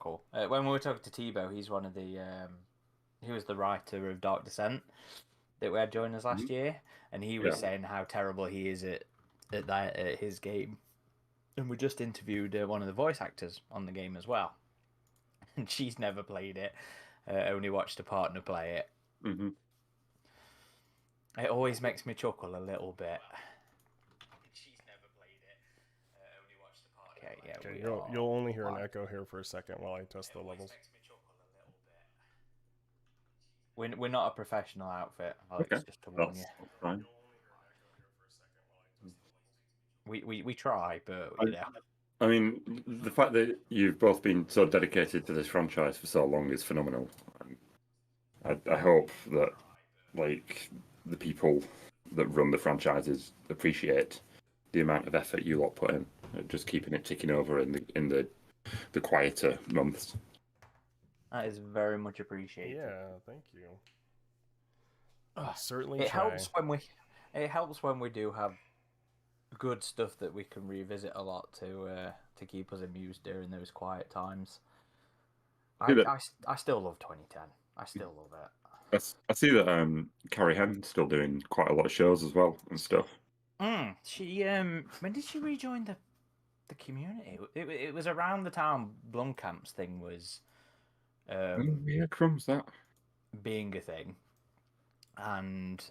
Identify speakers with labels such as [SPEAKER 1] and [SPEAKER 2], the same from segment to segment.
[SPEAKER 1] chuckle. When we were talking to Tebow, he's one of the he was the writer of Dark Descent that we had join us last
[SPEAKER 2] Mhm.
[SPEAKER 1] year, and he was
[SPEAKER 2] Yeah.
[SPEAKER 1] saying how terrible he is at his game. And we just interviewed one of the voice actors on the game as well, and she's never played it, only watched a partner play it.
[SPEAKER 2] Hmm.
[SPEAKER 1] It always makes me chuckle a little bit. She's never played it, only watched a partner. Okay, yeah,
[SPEAKER 3] Okay,
[SPEAKER 1] we
[SPEAKER 3] you'll only hear an
[SPEAKER 1] live.
[SPEAKER 3] echo here for a second while I test
[SPEAKER 1] It
[SPEAKER 3] the
[SPEAKER 1] always
[SPEAKER 3] levels.
[SPEAKER 1] makes me chuckle a little bit. We're not a professional outfit, Alex,
[SPEAKER 2] Okay,
[SPEAKER 1] just to warn you.
[SPEAKER 2] that's fine.
[SPEAKER 1] We try, but
[SPEAKER 2] I,
[SPEAKER 1] you know.
[SPEAKER 2] I mean, the fact that you've both been so dedicated to this franchise for so long is phenomenal. I hope that like the people that run the franchises appreciate the amount of effort you lot put in, just keeping it ticking over in the quieter months.
[SPEAKER 1] That is very much appreciated.
[SPEAKER 3] Yeah, thank you. Certainly
[SPEAKER 1] It
[SPEAKER 3] try.
[SPEAKER 1] helps when we do have good stuff that we can revisit a lot to keep us amused during those quiet times. I still love 2010. I still love it.
[SPEAKER 2] I see that Carrie Henn's still doing quite a lot of shows as well and stuff.
[SPEAKER 1] She when did she rejoin the community? It was around the time Blomkamp's thing was
[SPEAKER 2] Yeah, crumbs that.
[SPEAKER 1] being a thing, and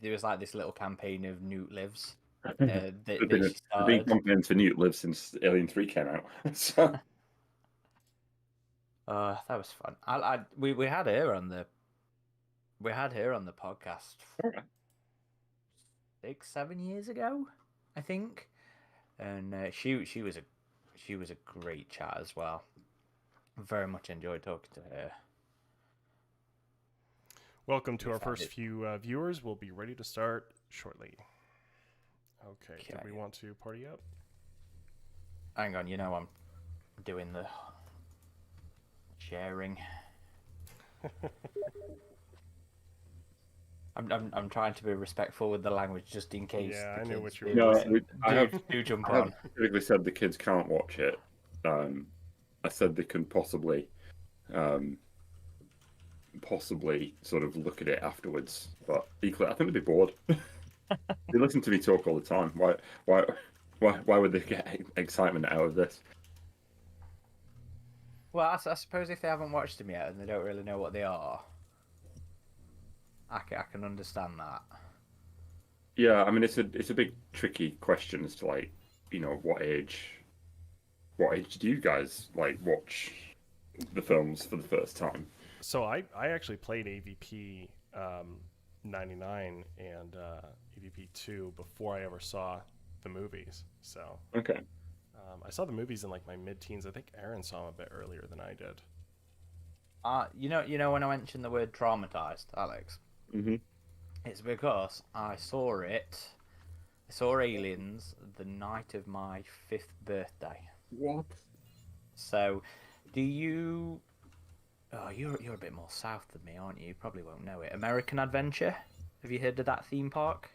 [SPEAKER 1] there was like this little campaign of Newt Lives that
[SPEAKER 2] There've been,
[SPEAKER 1] she
[SPEAKER 2] there've been
[SPEAKER 1] started.
[SPEAKER 2] campaigns for Newt Live since Alien 3 came out. So
[SPEAKER 1] That was fun. We had her on the podcast
[SPEAKER 2] alright.
[SPEAKER 1] 6-7 years ago, I think, and she was a great chat as well. Very much enjoyed talking to her.
[SPEAKER 3] Welcome to
[SPEAKER 1] We
[SPEAKER 3] our
[SPEAKER 1] found
[SPEAKER 3] first
[SPEAKER 1] it-
[SPEAKER 3] few viewers. We'll be ready to start shortly. Okay, do
[SPEAKER 1] Okay.
[SPEAKER 3] we want to party up?
[SPEAKER 1] Hang on, I'm doing the sharing. I'm trying to be respectful with the language just in case.
[SPEAKER 3] Yeah,
[SPEAKER 1] the
[SPEAKER 3] I knew
[SPEAKER 1] kids
[SPEAKER 3] what you were
[SPEAKER 1] do
[SPEAKER 2] No,
[SPEAKER 3] doing.
[SPEAKER 1] do jump
[SPEAKER 2] I have
[SPEAKER 1] on.
[SPEAKER 2] specifically said the kids can't watch it. I said they can possibly sort of look at it afterwards, but equally, I think they'd be bored. They listen to me talk all the time. Why would they get excitement out of this?
[SPEAKER 1] Well, I suppose if they haven't watched them yet and they don't really know what they are, I can understand that.
[SPEAKER 2] Yeah, I mean it's a big tricky question as to like, what age do you guys like watch the films for the first time?
[SPEAKER 3] So I actually played AVP 99 and AVP 2 before I ever saw the movies. So
[SPEAKER 2] Okay.
[SPEAKER 3] I saw the movies in like my mid-teens. I think Aaron saw them a bit earlier than I did.
[SPEAKER 1] You know when I mentioned the word traumatized, Alex,
[SPEAKER 2] Mm-hmm.
[SPEAKER 1] it's because I saw it. I saw Aliens the night of my 5th birthday.
[SPEAKER 2] What?
[SPEAKER 1] So, do you? Oh, you're a bit more south than me, aren't you? You probably won't know it. American Adventure. Have you heard of that theme park?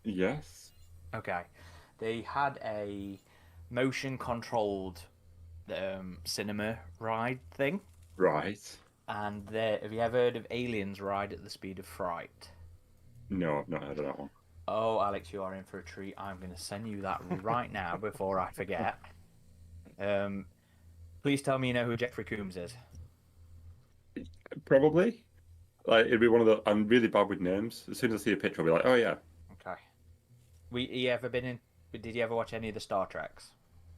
[SPEAKER 2] Yes.
[SPEAKER 1] Okay, they had a motion controlled cinema ride thing,
[SPEAKER 2] Right.
[SPEAKER 1] and there. Have you ever heard of Aliens Ride at the Speed of Fright?
[SPEAKER 2] No, I've not heard of that one.
[SPEAKER 1] Oh, Alex, you are in for a treat. I'm going to send you that right now before I forget. Please tell me you know who Jeffrey Coombs is.
[SPEAKER 2] Probably. Like it'd be one of the. I'm really bad with names. As soon as I see a picture, I'll be like, oh yeah,
[SPEAKER 1] Okay. You ever been in? Did you ever watch any of the Star Treks?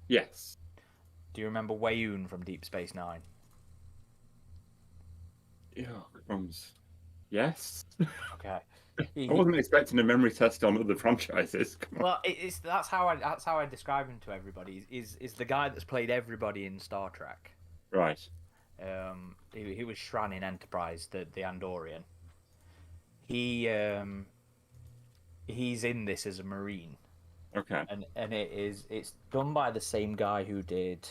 [SPEAKER 2] yes.
[SPEAKER 1] Do you remember Wayoon from Deep Space Nine?
[SPEAKER 2] Yeah, crumbs. Yes.
[SPEAKER 1] Okay.
[SPEAKER 2] I wasn't expecting a memory test on other franchises. Come on.
[SPEAKER 1] Well, that's how I describe him to everybody. Is the guy that's played everybody in Star Trek.
[SPEAKER 2] Right.
[SPEAKER 1] He was Shran in Enterprise, the Andorian. He's in this as a Marine,
[SPEAKER 2] Okay.
[SPEAKER 1] and it's done by the same guy who did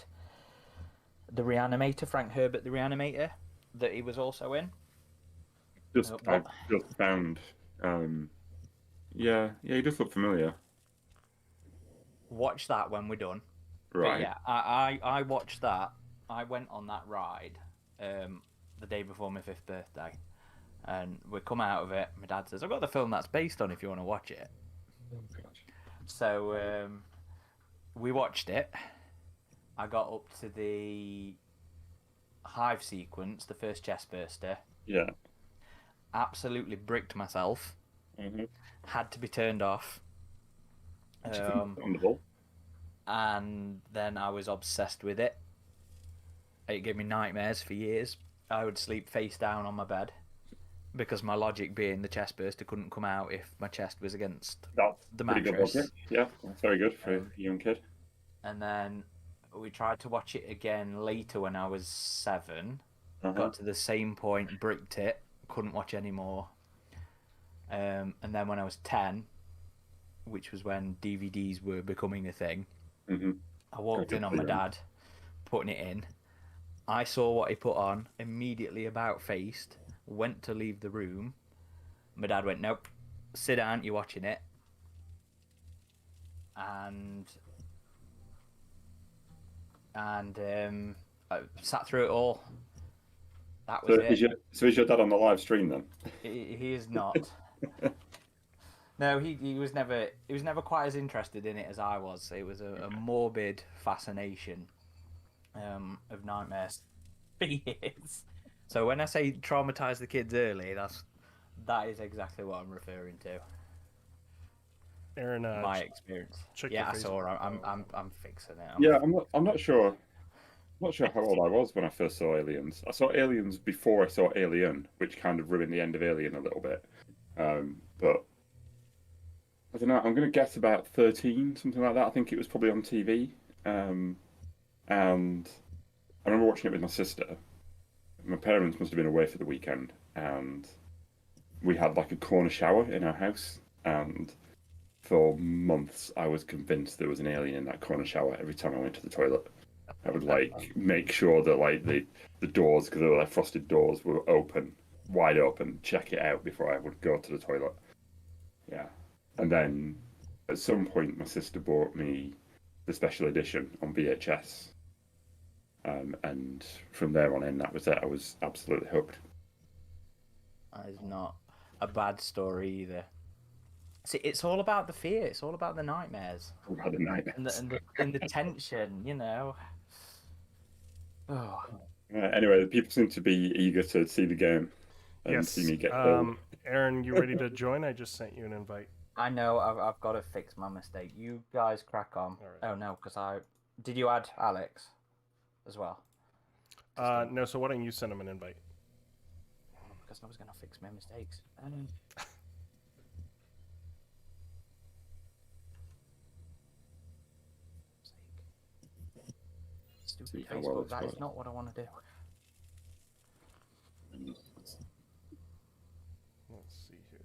[SPEAKER 1] the Reanimator, Frank Herbert, the Reanimator, that he was also in.
[SPEAKER 2] I've just found. Yeah, he does look familiar.
[SPEAKER 1] Watch that when we're done.
[SPEAKER 2] Right.
[SPEAKER 1] But yeah, I watched that. I went on that ride the day before my 5th birthday, and we come out of it. My dad says, "I've got the film that's based on if you want to watch it."
[SPEAKER 2] Oh, God.
[SPEAKER 1] So we watched it. I got up to the hive sequence, the first chest burster.
[SPEAKER 2] Yeah.
[SPEAKER 1] Absolutely bricked myself.
[SPEAKER 2] Mm-hmm.
[SPEAKER 1] Had to be turned off.
[SPEAKER 2] Understandable.
[SPEAKER 1] And then I was obsessed with it. It gave me nightmares for years. I would sleep face down on my bed because my logic being the chest burster couldn't come out if my chest was against
[SPEAKER 2] That's
[SPEAKER 1] the
[SPEAKER 2] pretty good
[SPEAKER 1] mattress.
[SPEAKER 2] logic. Yeah, that's very good for a young kid.
[SPEAKER 1] And then we tried to watch it again later when I was 7.
[SPEAKER 2] Uh-huh.
[SPEAKER 1] Got to the same point, bricked it, couldn't watch anymore. And then when I was 10, which was when DVDs were becoming a thing,
[SPEAKER 2] Mm-hmm.
[SPEAKER 1] I walked in on my dad, putting it in. I saw what he put on, immediately about faced, went to leave the room. My dad went, "Nope, sit down, you're watching it." And I sat through it all. That was it.
[SPEAKER 2] So is your dad on the live stream then?
[SPEAKER 1] He is not. No, he was never quite as interested in it as I was. It was a morbid fascination of nightmares for years. So when I say traumatize the kids early, that is exactly what I'm referring to.
[SPEAKER 3] Aaron,
[SPEAKER 1] My experience. Yeah, I saw. I'm fixing it.
[SPEAKER 2] Yeah, I'm not sure. I'm not sure how old I was when I first saw Aliens. I saw Aliens before I saw Alien, which kind of ruined the end of Alien a little bit. But I don't know. I'm going to guess about 13, something like that. I think it was probably on TV. And I remember watching it with my sister. My parents must have been away for the weekend, and we had like a corner shower in our house. And for months, I was convinced there was an alien in that corner shower every time I went to the toilet. I would like make sure that like the doors, because they were like frosted doors, were open, wide open, check it out before I would go to the toilet. Yeah. And then at some point, my sister bought me the special edition on VHS. And from there on in, that was it. I was absolutely hooked.
[SPEAKER 1] That is not a bad story either. See, it's all about the fear. It's all about the nightmares.
[SPEAKER 2] About the nightmares.
[SPEAKER 1] And the tension, you know. Oh.
[SPEAKER 2] Anyway, people seem to be eager to see the game and
[SPEAKER 3] Yes.
[SPEAKER 2] see me get old.
[SPEAKER 3] Aaron, you ready to join? I just sent you an invite.
[SPEAKER 1] I know. I've got to fix my mistake. You guys crack on.
[SPEAKER 3] Right.
[SPEAKER 1] Oh no, because did you add Alex as well?
[SPEAKER 3] No. So why don't you send him an invite?
[SPEAKER 1] Because I was gonna fix my mistakes. Stupid
[SPEAKER 2] See how
[SPEAKER 1] Facebook.
[SPEAKER 2] well it's
[SPEAKER 1] That is
[SPEAKER 2] worked.
[SPEAKER 1] not what I want to do.
[SPEAKER 3] Let's see here.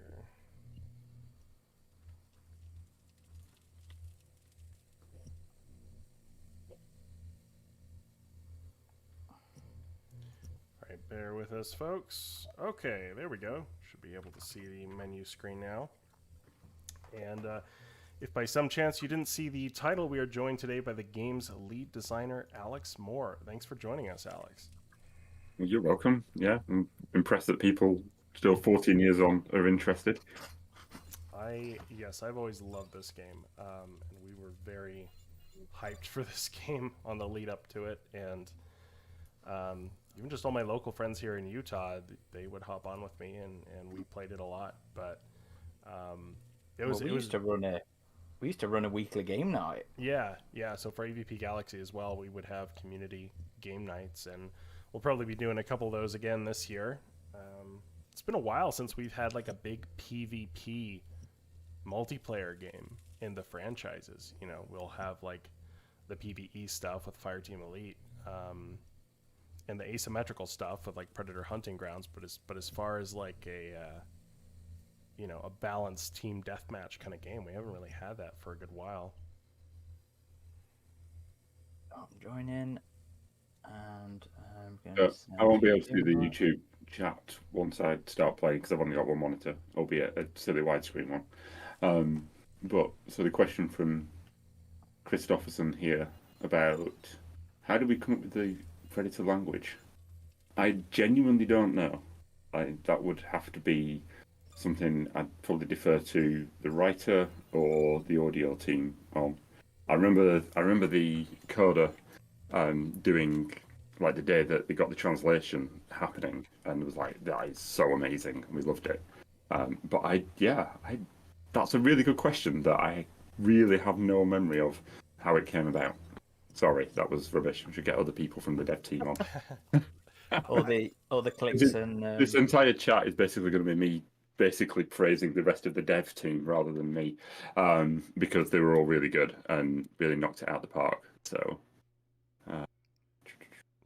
[SPEAKER 3] All right, bear with us, folks. Okay, there we go. Should be able to see the menu screen now. And if by some chance you didn't see the title, we are joined today by the game's lead designer, Alex Moore. Thanks for joining us, Alex.
[SPEAKER 2] You're welcome. Yeah, I'm impressed that people still 14 years on are interested.
[SPEAKER 3] Yes, I've always loved this game, and we were very hyped for this game on the lead up to it, and even just all my local friends here in Utah, they would hop on with me, and we played it a lot. But
[SPEAKER 1] We used to run a weekly game night.
[SPEAKER 3] Yeah. So for AVP Galaxy as well, we would have community game nights, and we'll probably be doing a couple of those again this year. It's been a while since we've had like a big PvP multiplayer game in the franchises. You know, we'll have like the PvE stuff with Fireteam Elite, and the asymmetrical stuff with like Predator Hunting Grounds. But as far as like a balanced team deathmatch kind of game, we haven't really had that for a good while.
[SPEAKER 1] I'm joining, and I'm going to.
[SPEAKER 2] I won't be able to do the YouTube chat once I start playing because I've only got one monitor, albeit a silly widescreen one. But so the question from Christopherson here about how do we come up with the Predator language. I genuinely don't know. That would have to be something I'd probably defer to the writer or the audio team on. I remember the coder doing like the day that they got the translation happening, and it was like, that is so amazing, and we loved it. But that's a really good question that I really have no memory of how it came about. Sorry, that was rubbish. We should get other people from the dev team on.
[SPEAKER 1] All the clicks and
[SPEAKER 2] This entire chat is basically going to be me basically praising the rest of the dev team rather than me, because they were all really good and really knocked it out of the park. So,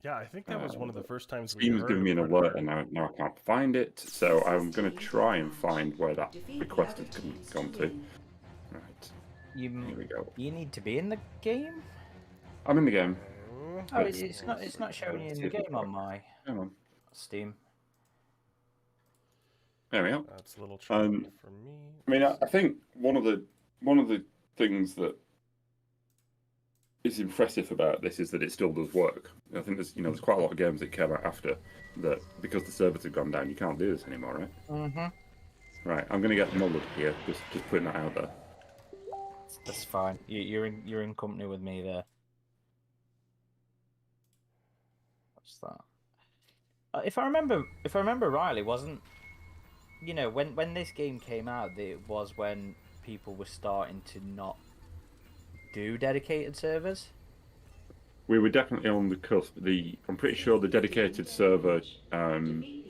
[SPEAKER 3] yeah, I think that was one of the first times we
[SPEAKER 2] Steam's
[SPEAKER 3] heard
[SPEAKER 2] giving me an
[SPEAKER 3] of
[SPEAKER 2] alert,
[SPEAKER 3] Predator.
[SPEAKER 2] and now I can't find it. So I'm going to try and find where that request has gone to. Right, here we go.
[SPEAKER 1] you need to be in the game.
[SPEAKER 2] I'm in the game.
[SPEAKER 1] Oh, it's not showing you in the game on my
[SPEAKER 2] Hang on.
[SPEAKER 1] Steam.
[SPEAKER 2] There we are.
[SPEAKER 3] That's a little tricky for me.
[SPEAKER 2] I mean, I think one of the things that is impressive about this is that it still does work. I think there's quite a lot of games that came out after that, because the servers have gone down. You can't do this anymore, right?
[SPEAKER 1] Mm-hmm.
[SPEAKER 2] Right. I'm going to get mullered here. Just putting that out there.
[SPEAKER 1] That's fine. You're in company with me there. What's that? If I remember rightly, wasn't when this game came out, it was when people were starting to not do dedicated servers.
[SPEAKER 2] We were definitely on the cusp. I'm pretty sure the dedicated server. I'm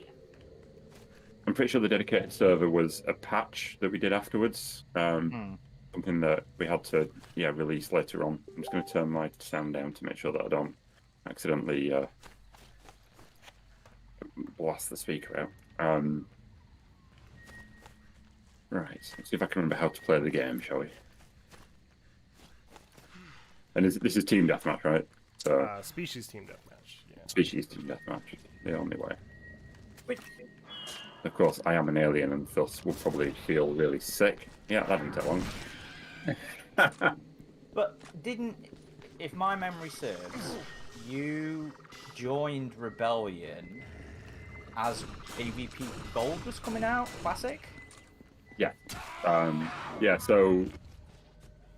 [SPEAKER 2] pretty sure the dedicated server was a patch that we did afterwards. Something that we had to release later on. I'm just going to turn my sound down to make sure that I don't accidentally blast the speaker out. Right, let's see if I can remember how to play the game, shall we? And this is team deathmatch, right? So
[SPEAKER 3] Species team deathmatch. Yeah.
[SPEAKER 2] Species team deathmatch, the only way.
[SPEAKER 1] Which...
[SPEAKER 2] Of course, I am an alien, and thus will probably feel really sick. Yeah, that didn't take long.
[SPEAKER 1] But if my memory serves, you joined Rebellion as AVP Gold was coming out, Classic?
[SPEAKER 2] Yeah. So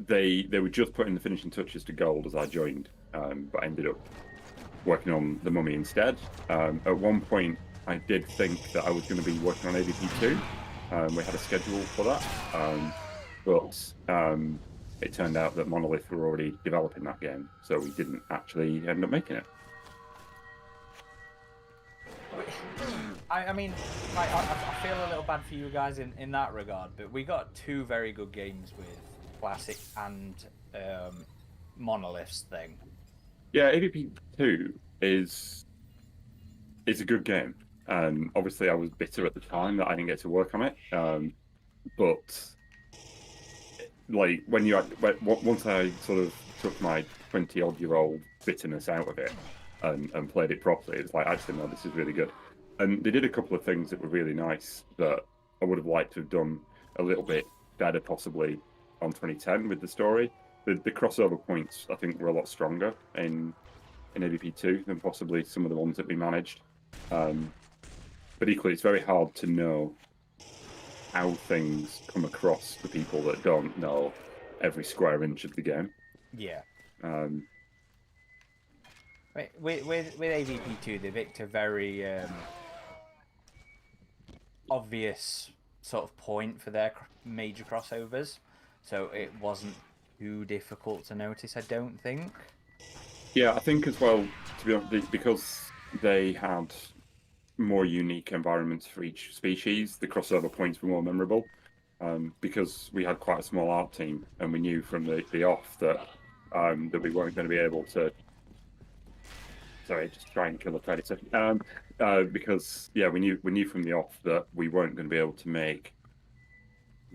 [SPEAKER 2] they were just putting the finishing touches to Gold as I joined, but I ended up working on the Mummy instead. At one point, I did think that I was going to be working on AVP 2. We had a schedule for that, but it turned out that Monolith were already developing that game, so we didn't actually end up making it.
[SPEAKER 1] I mean, I feel a little bad for you guys in that regard, but we got two very good games with Classic and Monolith's thing.
[SPEAKER 2] Yeah, AVP 2 is a good game. Obviously, I was bitter at the time that I didn't get to work on it. But like once I sort of took my 20-odd-year-old bitterness out of it and played it properly, it's like, actually, no, this is really good. And they did a couple of things that were really nice that I would have liked to have done a little bit better, possibly on 2010 with the story. The crossover points, I think, were a lot stronger in AVP 2 than possibly some of the ones that we managed. But equally, it's very hard to know how things come across to people that don't know every square inch of the game.
[SPEAKER 1] Yeah.
[SPEAKER 2] With
[SPEAKER 1] AVP 2, they picked a very obvious sort of point for their major crossovers, so it wasn't too difficult to notice, I don't think.
[SPEAKER 2] Yeah, I think as well, to be honest, because they had more unique environments for each species, the crossover points were more memorable. Because we had quite a small art team, and we knew from the off that we weren't going to be able to. Sorry, just try and kill a predator. Because we knew from the off that we weren't going to be able to make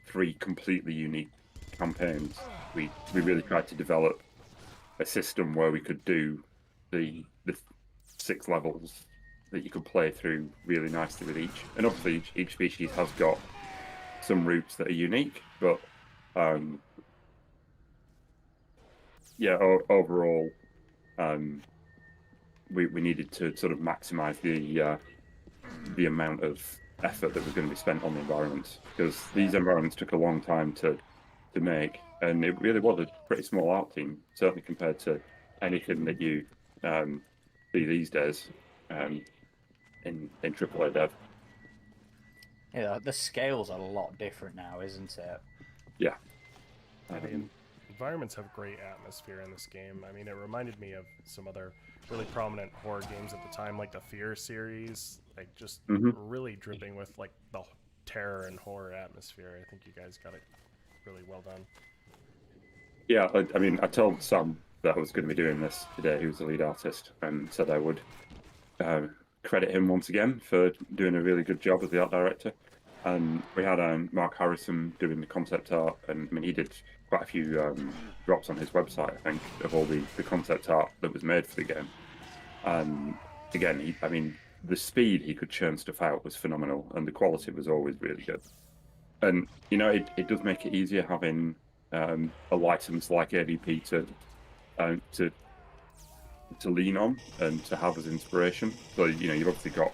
[SPEAKER 2] 3 completely unique campaigns. We really tried to develop a system where we could do the 6 levels that you could play through really nicely with each. And obviously, each species has got some routes that are unique, but yeah, overall, um, we needed to sort of maximize the amount of effort that was going to be spent on the environments, because these environments took a long time to make, and it really was a pretty small art team, certainly compared to anything that you um, see these days in AAA dev.
[SPEAKER 1] Yeah, the scale's a lot different now, isn't it?
[SPEAKER 2] Yeah.
[SPEAKER 3] Yeah, the environments have great atmosphere in this game. I mean, it reminded me of some other really prominent horror games at the time, like the Fear series, like just really dripping with like the terror and horror atmosphere. I think you guys got it really well done.
[SPEAKER 2] Yeah, I mean, I told Sam that I was going to be doing this today, who's the lead artist, and said I would credit him once again for doing a really good job as the art director. And we had Mark Harrison doing the concept art, and I mean, he did quite a few drops on his website, I think, of all the concept art that was made for the game. And again, I mean, the speed he could churn stuff out was phenomenal, and the quality was always really good. And you know, it does make it easier having a license like AVP to lean on and to have as inspiration. So you know, you've obviously got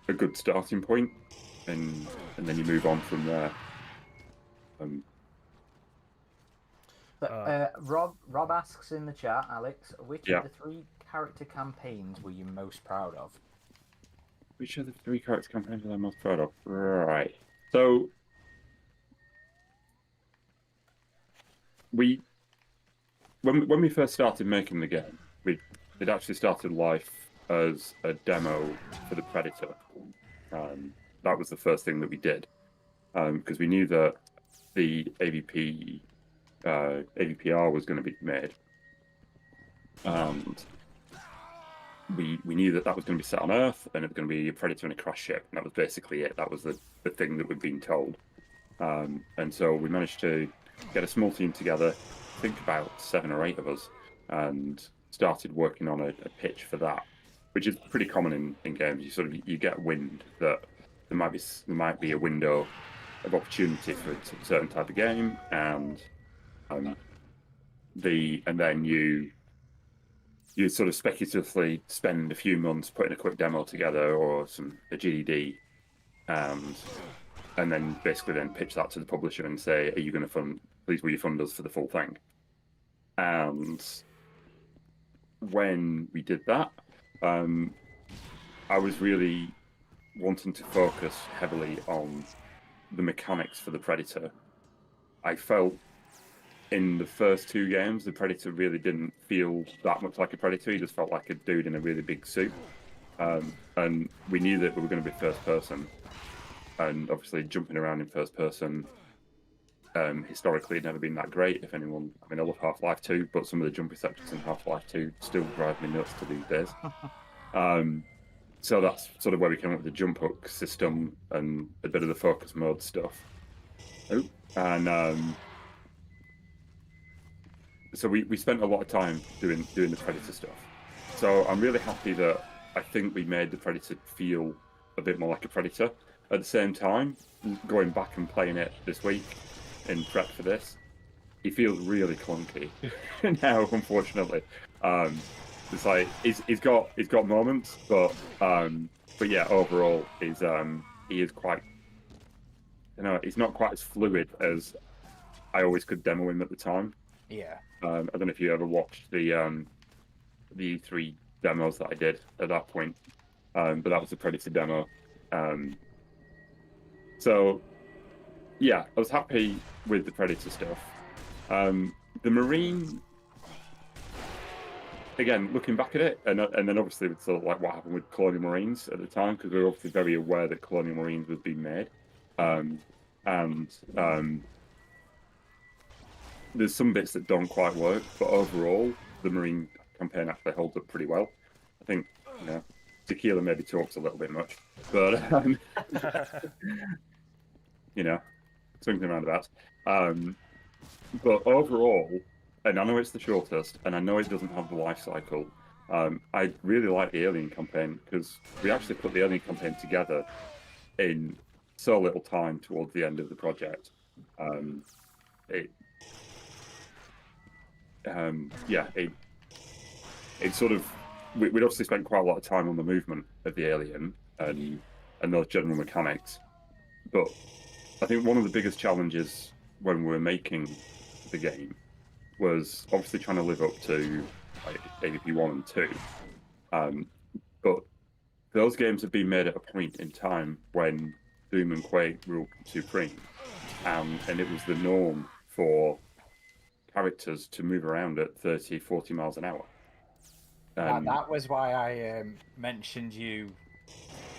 [SPEAKER 2] a good starting point, and then you move on from there.
[SPEAKER 1] Rob asks in the chat, Alex, which
[SPEAKER 2] Yeah.
[SPEAKER 1] of the 3 character campaigns were you most proud of?
[SPEAKER 2] Which of the 3 character campaigns am I most proud of? Right. So when we first started making the game, it actually started life as a demo for the Predator. That was the first thing that we did, because we knew that the AVPR was going to be made, and we knew that was going to be set on Earth, and it was going to be a Predator and a crash ship, and that was basically it. That was the thing that we'd been told, and so we managed to get a small team together, I think about 7 or 8 of us, and started working on a pitch for that, which is pretty common in games. You get wind that there might be a window of opportunity for a certain type of game, and then you sort of speculatively spend a few months putting a quick demo together or a GDD, and then basically then pitch that to the publisher and say, "Are you going to please will you fund us for the full thing?" And when we did that, I was really wanting to focus heavily on the mechanics for the Predator. I felt in the first 2 games, the Predator really didn't feel that much like a Predator. He just felt like a dude in a really big suit. And we knew that we were going to be first person. And obviously, jumping around in first person historically had never been that great. If anyone, I mean, I love Half-Life 2, but some of the jumpy sections in Half-Life 2 still drive me nuts to these days. So that's sort of where we came up with the jump hook system and a bit of the focus mode stuff. And so we spent a lot of time doing the Predator stuff. So I'm really happy that I think we made the Predator feel a bit more like a Predator. At the same time, going back and playing it this week in prep for this, he feels really clunky now, unfortunately. It's like he's got moments, but yeah, overall he is quite, you know, he's not quite as fluid as I always could demo him at the time.
[SPEAKER 1] Yeah.
[SPEAKER 2] I don't know if you ever watched the E3 demos that I did at that point, but that was the Predator demo. So yeah, I was happy with the Predator stuff. The Marine, again, looking back at it, and then obviously with sort of like what happened with Colonial Marines at the time, because we were obviously very aware that Colonial Marines was being made, and there's some bits that don't quite work, but overall, the Marine campaign actually holds up pretty well. I think, you know, Tequila maybe talks a little bit much, but you know, swings and roundabouts. But overall, and I know it's the shortest, and I know it doesn't have the life cycle. I really like the Alien campaign because we actually put the Alien campaign together in so little time towards the end of the project. yeah, it sort of we'd obviously spent quite a lot of time on the movement of the alien and those general mechanics, but I think one of the biggest challenges when we were making the game was obviously trying to live up to like AVP 1 and 2. But those games have been made at a point in time when Doom and Quake ruled supreme, and it was the norm for characters to move around at 30, 40 miles an hour.
[SPEAKER 1] That was why I mentioned you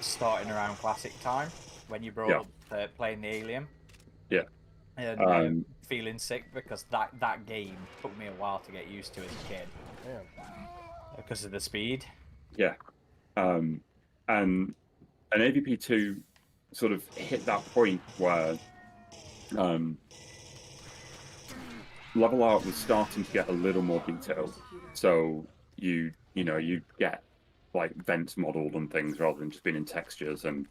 [SPEAKER 1] starting around classic time when you brought up playing the Alien.
[SPEAKER 2] Yeah.
[SPEAKER 1] And feeling sick because that game took me a while to get used to as a kid.
[SPEAKER 3] Yeah.
[SPEAKER 1] Because of the speed.
[SPEAKER 2] Yeah. And AVP 2 sort of hit that point where level art was starting to get a little more detailed. So you get like vents modeled and things rather than just being in textures, and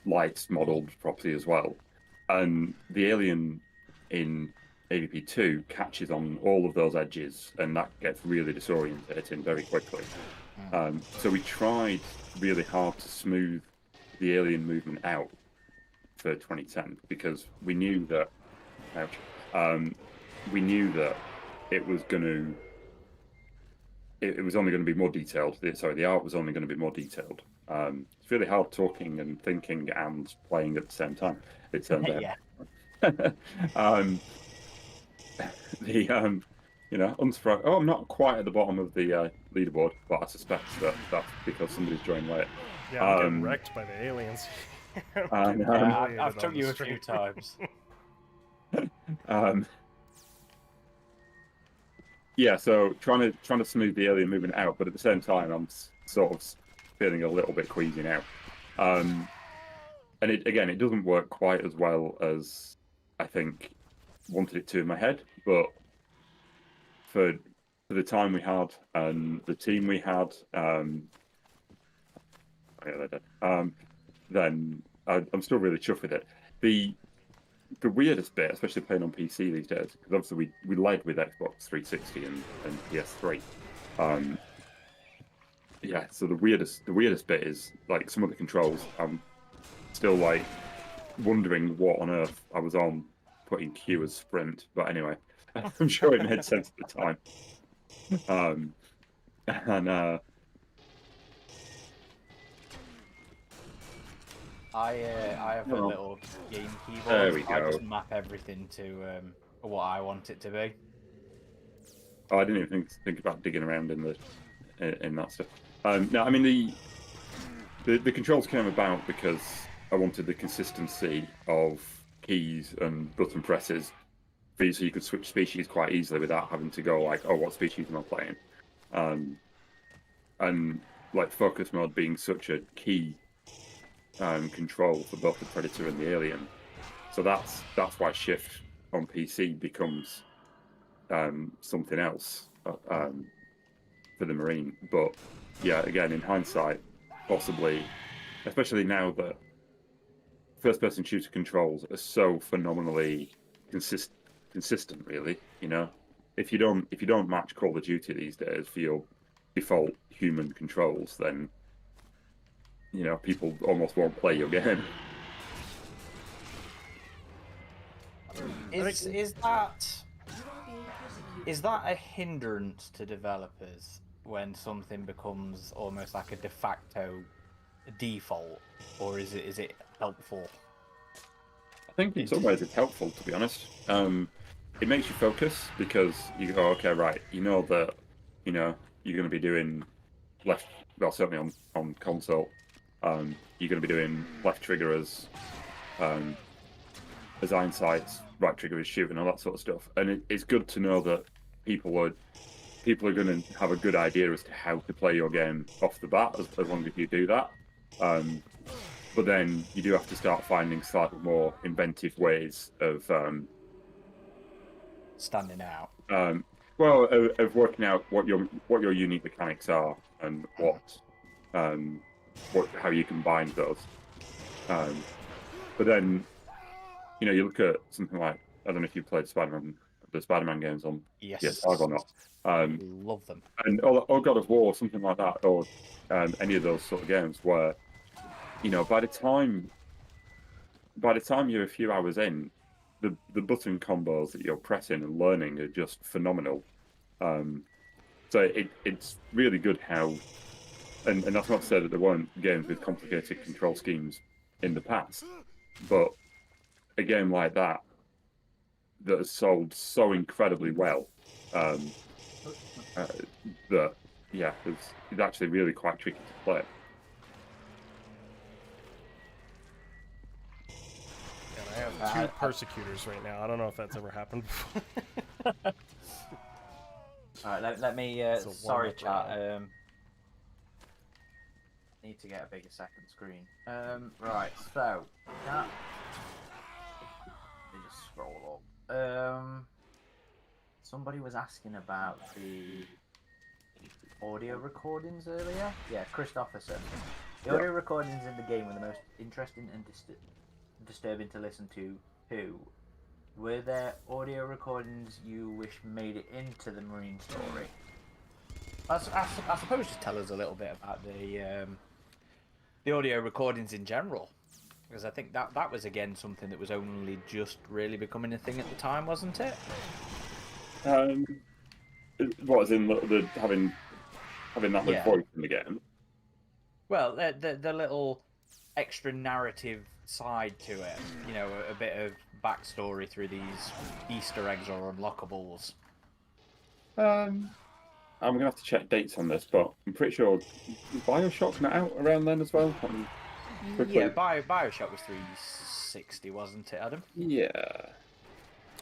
[SPEAKER 2] lights modeled properly as well. And the alien in AVP 2 catches on all of those edges, and that gets really disorientating very quickly. So we tried really hard to smooth the alien movement out for 2010 because we knew that it was going to. It was only going to be more detailed. The art was only going to be more detailed. It's really hard talking and thinking and playing at the same time. It turned out.
[SPEAKER 1] Yeah.
[SPEAKER 2] Unsurprised. Oh, I'm not quite at the bottom of the leaderboard, but I suspect that's because somebody's joined late.
[SPEAKER 3] Yeah, I'm getting wrecked by the aliens.
[SPEAKER 1] I've took you a few times.
[SPEAKER 2] Yeah, so trying to smooth the alien movement out, but at the same time, I'm sort of feeling a little bit queasy now. And it doesn't work quite as well as I think wanted it to in my head, but for the time we had and the team we had, then I'm still really chuffed with it. The weirdest bit, especially playing on PC these days, because obviously we led with Xbox 360 and PS3. So the weirdest bit is like some of the controls. I'm still like wondering what on earth I was on putting Q as sprint, but anyway, I'm sure it made sense at the time.
[SPEAKER 1] I have a little game keyboard.
[SPEAKER 2] There we go.
[SPEAKER 1] I just map everything to what I want it to be.
[SPEAKER 2] Oh, I didn't even think about digging around in that stuff. No, I mean the controls came about because I wanted the consistency of keys and button presses so you could switch species quite easily without having to go like, oh, what species am I playing? And like focus mode being such a key control for both the Predator and the Alien. So that's why Shift on PC becomes something else for the Marine. But yeah, again, in hindsight, possibly, especially now that first-person shooter controls are so phenomenally consistent, really. You know, if you don't match Call of Duty these days for your default human controls, then people almost won't play your game.
[SPEAKER 1] Is that a hindrance to developers when something becomes almost like a de facto default, or is it helpful?
[SPEAKER 2] I think in some ways it's helpful, to be honest. It makes you focus because you go, okay, right, you know that you're going to be doing left. Well, certainly on console. You're going to be doing left trigger as iron sights, right trigger as shooting, all that sort of stuff. And it's good to know that people are going to have a good idea as to how to play your game off the bat, as long as you do that. But then you do have to start finding slightly more inventive ways of
[SPEAKER 1] standing out.
[SPEAKER 2] Of working out what your unique mechanics are and how you combine those. But then, you look at something like, I don't know if you played Spider-Man the Spider-Man games on
[SPEAKER 1] Yes.
[SPEAKER 2] PS5 or not.
[SPEAKER 1] Love them.
[SPEAKER 2] And or God of War, something like that, or any of those sort of games where, by the time you're a few hours in, the button combos that you're pressing and learning are just phenomenal. So it's really good how, and that's not to say that there weren't games with complicated control schemes in the past, but a game like that has sold so incredibly well, that it's actually really quite tricky to play.
[SPEAKER 3] And I have two persecutors right now. I don't know if that's ever happened before.
[SPEAKER 1] All right, let me. Sorry, chat. Need to get a bigger second screen. Right. So, let me just scroll up. Somebody was asking about the audio recordings earlier. Yeah, Christopherson. The audio recordings in the game were the most interesting and disturbing to listen to. Who? Were there audio recordings you wish made it into the Marine story? I suppose just tell us a little bit about the audio recordings in general, because I think that was again something that was only just really becoming a thing at the time, wasn't it?
[SPEAKER 2] What, as in the having that much voice in the game?
[SPEAKER 1] Well, the little extra narrative side to it, a bit of backstory through these Easter eggs or unlockables.
[SPEAKER 2] I'm gonna have to check dates on this, but I'm pretty sure BioShock not out around then as well.
[SPEAKER 1] Yeah, BioShock was 360, wasn't it, Adam?
[SPEAKER 2] Yeah.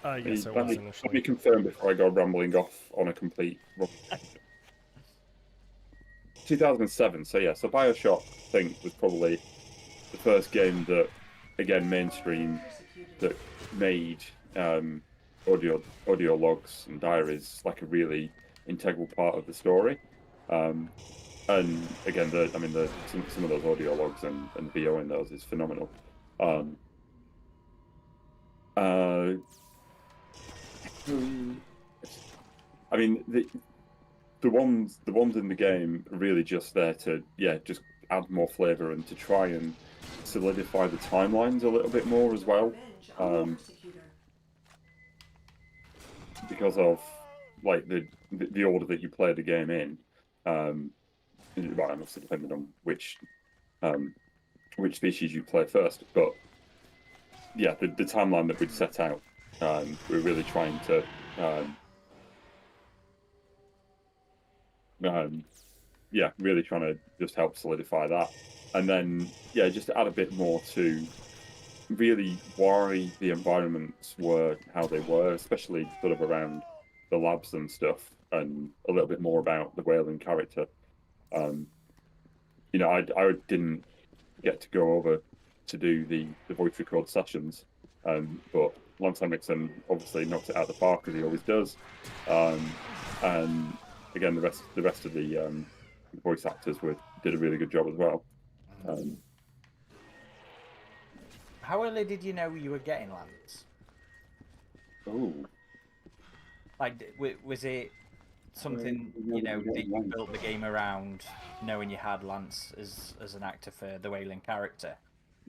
[SPEAKER 3] Yes, it was initially.
[SPEAKER 2] Let me confirm before I go rambling off on a complete. 2007. So yeah, so BioShock I think was probably the first game that, again, mainstream, that made audio logs and diaries like a really integral part of the story. And again, some of those audio logs and VO in those is phenomenal. I mean, the ones in the game are really just there to just add more flavor and to try and solidify the timelines a little bit more as well, because of like the order that you play the game in. Right, obviously depending on which species you play first, but yeah, the timeline that we'd set out, we're really trying to really trying to just help solidify that, and then just to add a bit more to really why the environments were how they were, especially sort of around the labs and stuff, and a little bit more about the Weyland character. I didn't get to go over to do the voice record sessions, but Lance Henriksen obviously knocked it out of the park, as he always does, and again the rest of the voice actors did a really good job as well.
[SPEAKER 1] How early did you know you were getting Lance?
[SPEAKER 2] Oh,
[SPEAKER 1] like, was it something that you built the game around, knowing you had Lance as an actor for the Weyland character?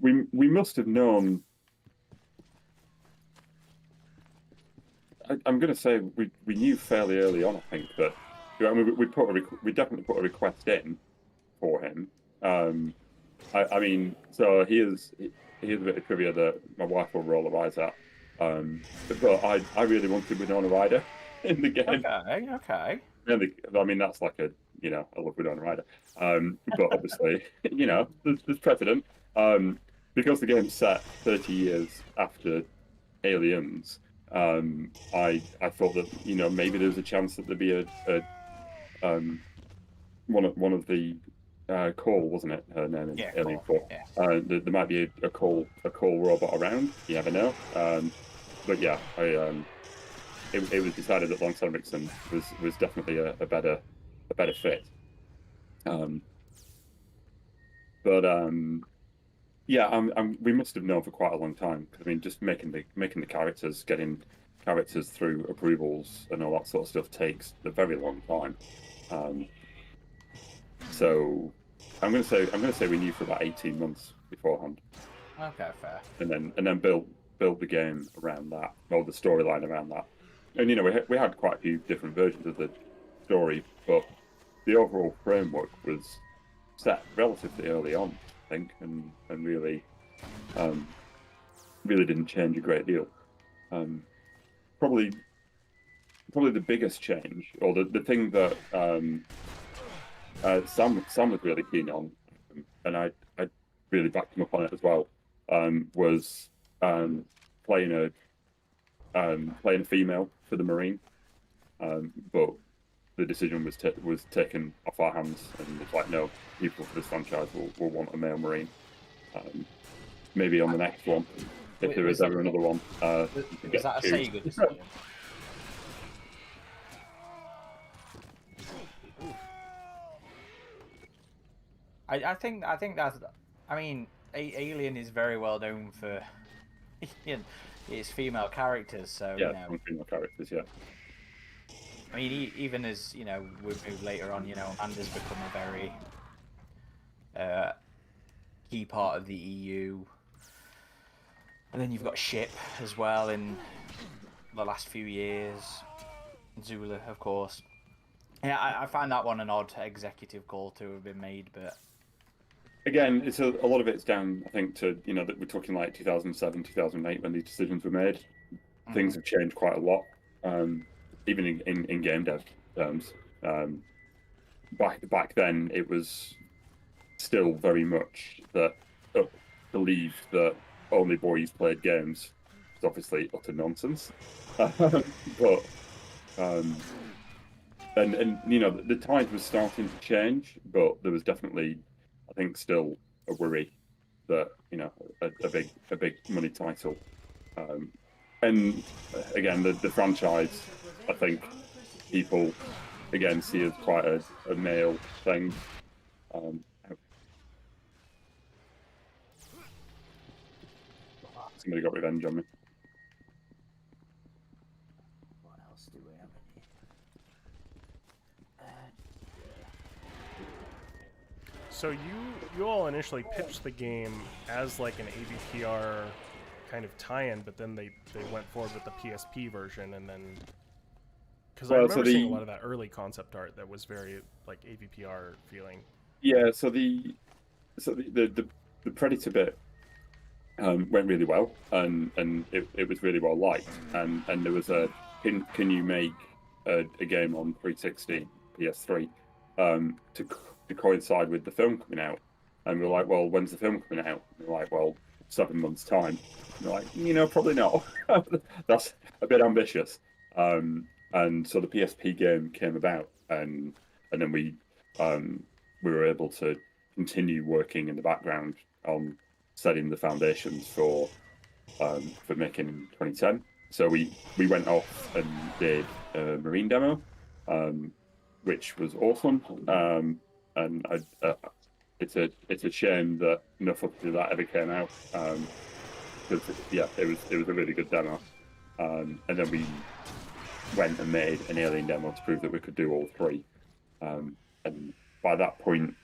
[SPEAKER 2] We must have known. I'm going to say we knew fairly early on. I think that we definitely put a request in for him. So here's a bit of trivia that my wife will roll her eyes at. But I really wanted Winona Ryder in the game.
[SPEAKER 1] Okay.
[SPEAKER 2] And that's like I love Winona Ryder. But obviously, there's precedent. Because the game's set 30 years after Aliens, I thought that maybe there's a chance that there'd be one of the Cole, wasn't it? Her name in Alien 4. Yeah. There might be a Cole robot around. You never know. But yeah, it was decided that Lance Henriksen was definitely a better fit. We must have known for quite a long time, because just making the characters, getting characters through approvals and all that sort of stuff takes a very long time. So I'm going to say we knew for about 18 months beforehand.
[SPEAKER 1] Okay, fair.
[SPEAKER 2] And then build the game around that, or the storyline around that. And we had quite a few different versions of the story, but the overall framework was set relatively early on, I think, and really didn't change a great deal. Probably the biggest change, or the thing that Sam was really keen on, and I really backed him up on it as well, was playing a female for the Marine, but the decision was taken off our hands, and it's like, no, people for this franchise will want a male Marine. Maybe on the next one, if there is ever another one.
[SPEAKER 1] Is that a Sega decision? I think that's. I mean, Alien is very well known for its female characters. So
[SPEAKER 2] yeah, female characters. Yeah.
[SPEAKER 1] I mean, even as we move later on, Amanda's become a very key part of the EU, and then you've got Ship as well in the last few years. Zula, of course. Yeah, I find that one an odd executive call to have been made, but
[SPEAKER 2] again, it's a lot of it's down, I think, to that we're talking like 2007, 2008 when these decisions were made. Things have changed quite a lot, even in game dev terms. Back then, it was still very much that believed that only boys played games. It's obviously utter nonsense, but. And the tide was starting to change, but there was definitely, I think, still a worry that a big money title, and again the franchise, I think people again see as quite a male thing. Somebody got revenge on me.
[SPEAKER 3] So you all initially pitched the game as like an AVPR kind of tie-in, but then they went forward with the PSP version, and then because I remember seeing a lot of that early concept art that was very like AVPR feeling.
[SPEAKER 2] Yeah, so the Predator bit went really well, and it was really well liked, and there was a can you make a game on 360 PS3 to coincide with the film coming out, and we were like, well, when's the film coming out? And we're like, well, 7 months time. And we're like, probably not. That's a bit ambitious. And so the PSP game came about, and then we were able to continue working in the background on setting the foundations for making 2010. So we went off and did a Marine demo, which was awesome. And it's a shame that nothing of that ever came out, because it was a really good demo. And then we went and made an Alien demo to prove that we could do all three. And by that point,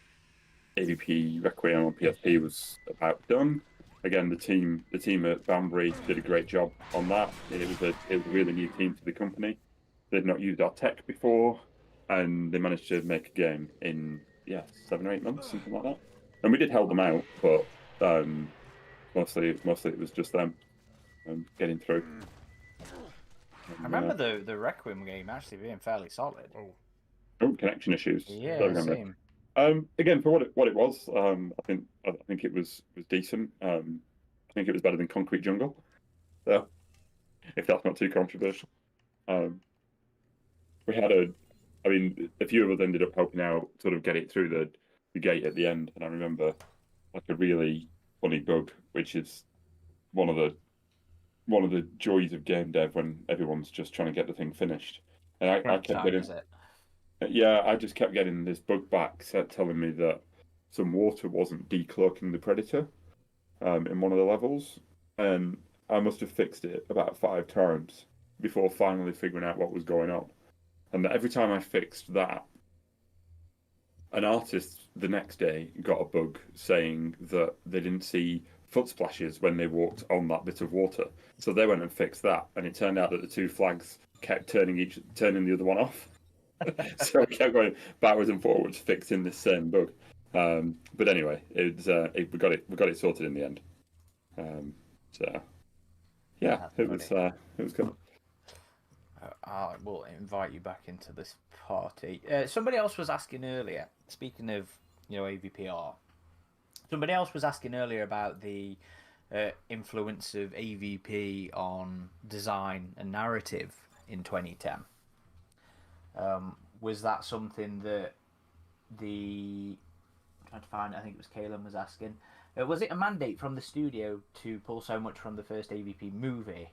[SPEAKER 2] AVP Requiem on PSP was about done. Again, the team at Banbury did a great job on that. It was a really new team to the company. They'd not used our tech before, and they managed to make a game in 7 or 8 months, something like that. And we did help them out, but mostly it was just them getting through.
[SPEAKER 1] I remember the Requiem game actually being fairly solid.
[SPEAKER 2] Oh, connection issues.
[SPEAKER 1] Yeah, same.
[SPEAKER 2] Again, for what it was, I think it was decent. I think it was better than Concrete Jungle, so if that's not too controversial. We had a few of us ended up helping out, sort of get it through the gate at the end, and I remember like a really funny bug, which is one of the joys of game dev when everyone's just trying to get the thing finished. And I kept getting I just kept getting this bug back telling me that some water wasn't decloaking the Predator in one of the levels, and I must have fixed it about 5 times, before finally figuring out what was going on. And that every time I fixed that, an artist the next day got a bug saying that they didn't see foot splashes when they walked on that bit of water. So they went and fixed that, and it turned out that the two flags kept turning the other one off. So we kept going backwards and forwards fixing this same bug. But anyway, we got it sorted in the end. So yeah, it was good.
[SPEAKER 1] I will invite you back into this party. Somebody else was asking earlier. Speaking of AVPR, somebody else was asking earlier about the influence of AVP on design and narrative in 2010. Was that something that I'm trying to find? I think it was Caleb was asking. Was it a mandate from the studio to pull so much from the first AVP movie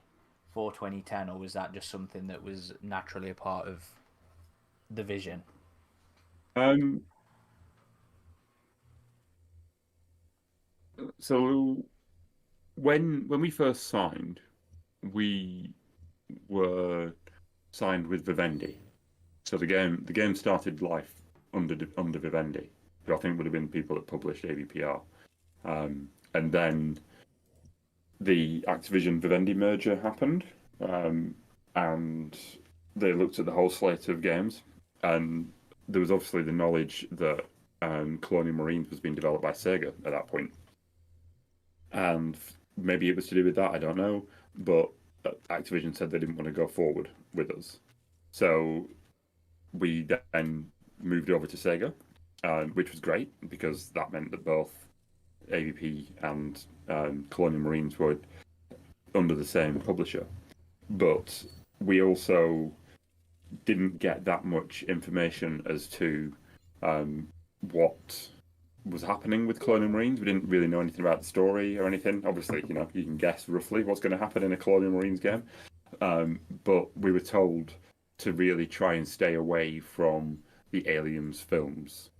[SPEAKER 1] for 2010, or was that just something that was naturally a part of the vision?
[SPEAKER 2] So when we first signed, we were signed with Vivendi. So the game started life under Vivendi, who I think would have been people that published AVPR. And then the Activision Vivendi merger happened, and they looked at the whole slate of games, and there was obviously the knowledge that Colonial Marines was being developed by Sega at that point. And maybe it was to do with that, I don't know, but Activision said they didn't want to go forward with us. So we then moved over to Sega, which was great because that meant that both AVP and Colonial Marines were under the same publisher. But we also didn't get that much information as to what was happening with Colonial Marines. We didn't really know anything about the story or anything. Obviously, you can guess roughly what's going to happen in a Colonial Marines game. But we were told to really try and stay away from the Aliens films.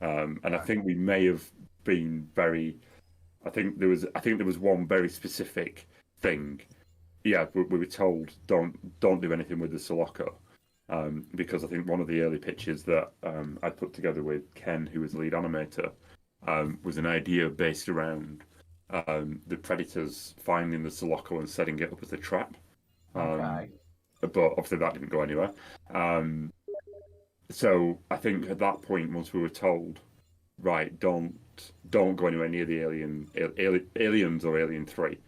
[SPEAKER 2] And I think we may have been I think there was one very specific thing. Yeah, we were told don't do anything with the Sulaco. Because I think one of the early pitches that I put together with Ken, who was the lead animator, was an idea based around the predators finding the Sulaco and setting it up as a trap.
[SPEAKER 1] Okay.
[SPEAKER 2] But obviously that didn't go anywhere. So I think at that point, once we were told, right, don't go anywhere near the aliens or Alien 3.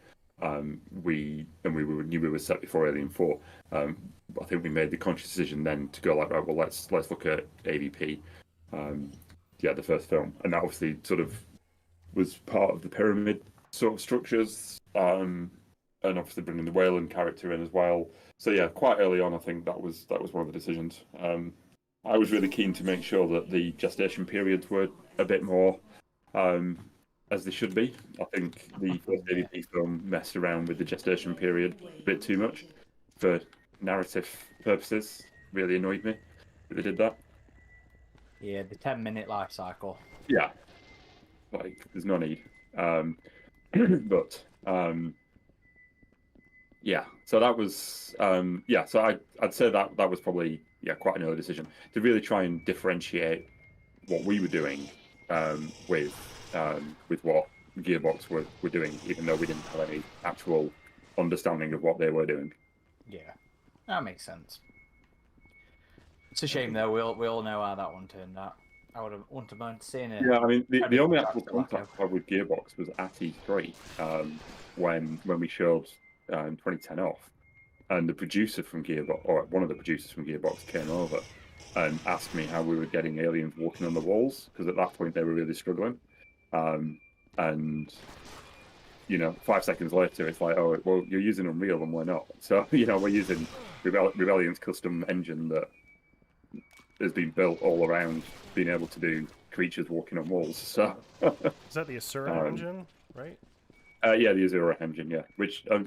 [SPEAKER 2] We knew we were set before Alien 4. I think we made the conscious decision then to go like, right, well, let's look at AVP, the first film, and that obviously sort of was part of the pyramid sort of structures, and obviously bringing the Wayland character in as well. So yeah, quite early on, I think that was one of the decisions. I was really keen to make sure that the gestation periods were a bit more as they should be. I think the first AVP film messed around with the gestation period a bit too much for narrative purposes. Really annoyed me that they did that.
[SPEAKER 1] Yeah, the 10-minute life cycle.
[SPEAKER 2] Yeah, like there's no need. But yeah, so that was So I'd say that was probably quite an early decision to really try and differentiate what we were doing with what Gearbox were doing, even though we didn't have any actual understanding of what they were doing.
[SPEAKER 1] Yeah, that makes sense. It's a shame though. We all know how that one turned out. I wouldn't mind seeing it.
[SPEAKER 2] Yeah, I mean the only actual contact I had with Gearbox was at E3 when we showed 2010 off, and the producer from Gearbox, or one of the producers from Gearbox, came over and asked me how we were getting aliens walking on the walls, because at that point they were really struggling. And 5 seconds later, it's like, oh, well, you're using Unreal and we're not. So we're using Rebellion's custom engine that has been built all around being able to do creatures walking on walls. So
[SPEAKER 3] is that the Asura engine, right?
[SPEAKER 2] Yeah, the Azura engine, yeah. Which I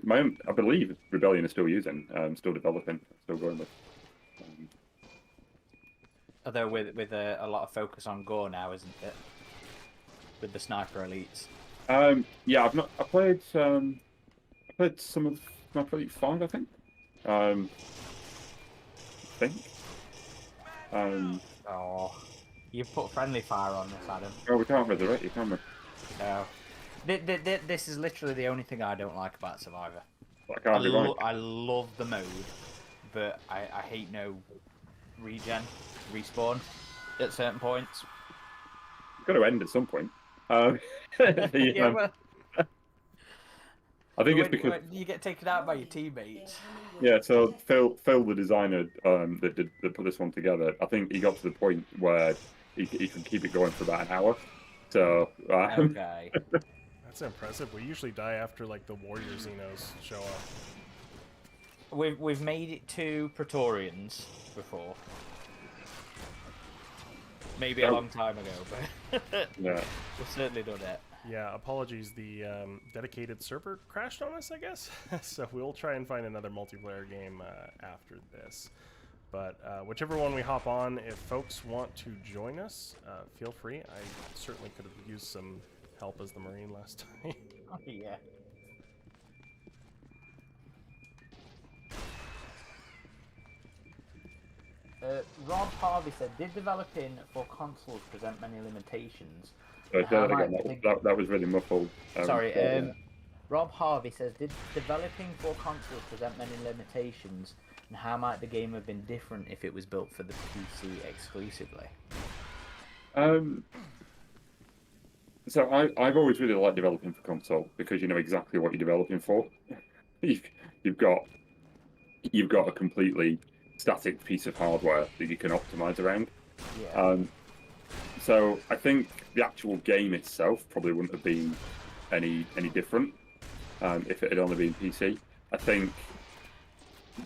[SPEAKER 2] believe Rebellion is still using, still developing, still going with.
[SPEAKER 1] Although with a lot of focus on gore now, isn't it? With the sniper elites.
[SPEAKER 2] Yeah, I played some of Sniper Elite 5, I think. I think.
[SPEAKER 1] Oh, you put friendly fire on this, Adam.
[SPEAKER 2] Oh, we can't resurrect you, can we?
[SPEAKER 1] No. This is literally the only thing I don't like about Survivor.
[SPEAKER 2] I can't rewind.
[SPEAKER 1] I love the mode, but I hate no respawn at certain points.
[SPEAKER 2] It's got to end at some point.
[SPEAKER 1] Yeah, well,
[SPEAKER 2] I think it's
[SPEAKER 1] when
[SPEAKER 2] because
[SPEAKER 1] you get taken out by your teammates.
[SPEAKER 2] yeah. So Phil, the designer that put this one together, I think he got to the point where he could keep it going for about an hour. So
[SPEAKER 1] Okay.
[SPEAKER 3] That's impressive. We usually die after like the warrior Xenos show up.
[SPEAKER 1] We've made it to Praetorians before. Maybe a long time ago, but
[SPEAKER 2] yeah.
[SPEAKER 1] we've certainly done it.
[SPEAKER 3] Yeah, apologies. The dedicated server crashed on us, I guess. So we'll try and find another multiplayer game after this. But whichever one we hop on, if folks want to join us, feel free. I certainly could have used some help as the Marine last time.
[SPEAKER 1] Yeah. Rob Harvey said, "Did developing for consoles present many limitations?"
[SPEAKER 2] So say that again. That was really muffled.
[SPEAKER 1] Rob Harvey says, "Did developing for consoles present many limitations, and how might the game have been different if it was built for the PC exclusively?"
[SPEAKER 2] So I've always really liked developing for console because you know exactly what you're developing for. You've got a completely static piece of hardware that you can optimize around.
[SPEAKER 1] Yeah.
[SPEAKER 2] So I think the actual game itself probably wouldn't have been any different if it had only been PC. I think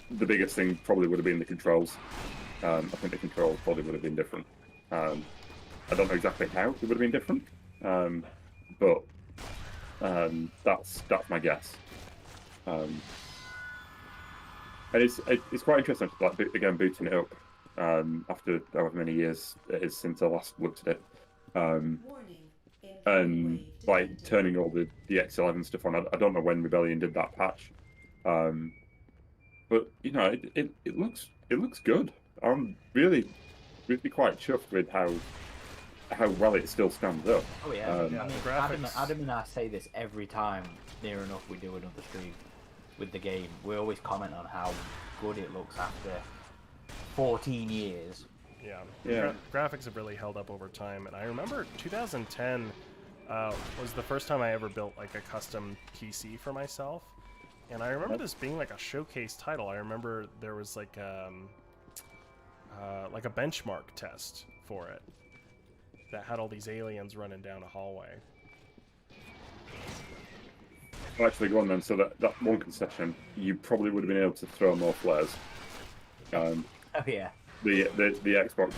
[SPEAKER 2] the biggest thing probably would have been the controls. I think the controls probably would have been different. I don't know exactly how it would have been different, but that's my guess. And it's quite interesting, like again, booting it up after however many years it is since I last looked at it, and like turning all the X11 stuff on. I don't know when Rebellion did that patch, but you know it looks good. I'm really quite chuffed with how well it still stands up.
[SPEAKER 1] Oh yeah. I mean,
[SPEAKER 3] graphics.
[SPEAKER 1] Adam and I say this every time, near enough, we do another stream with the game. We always comment on how good it looks after 14 years.
[SPEAKER 3] Yeah. Graphics have really held up over time, and I remember 2010 was the first time I ever built like a custom PC for myself, and I remember this being like a showcase title. I remember there was like a benchmark test for it that had all these aliens running down a hallway.
[SPEAKER 2] Well, actually, go on then. So that one concession, you probably would have been able to throw more flares.
[SPEAKER 1] Oh yeah.
[SPEAKER 2] The Xbox.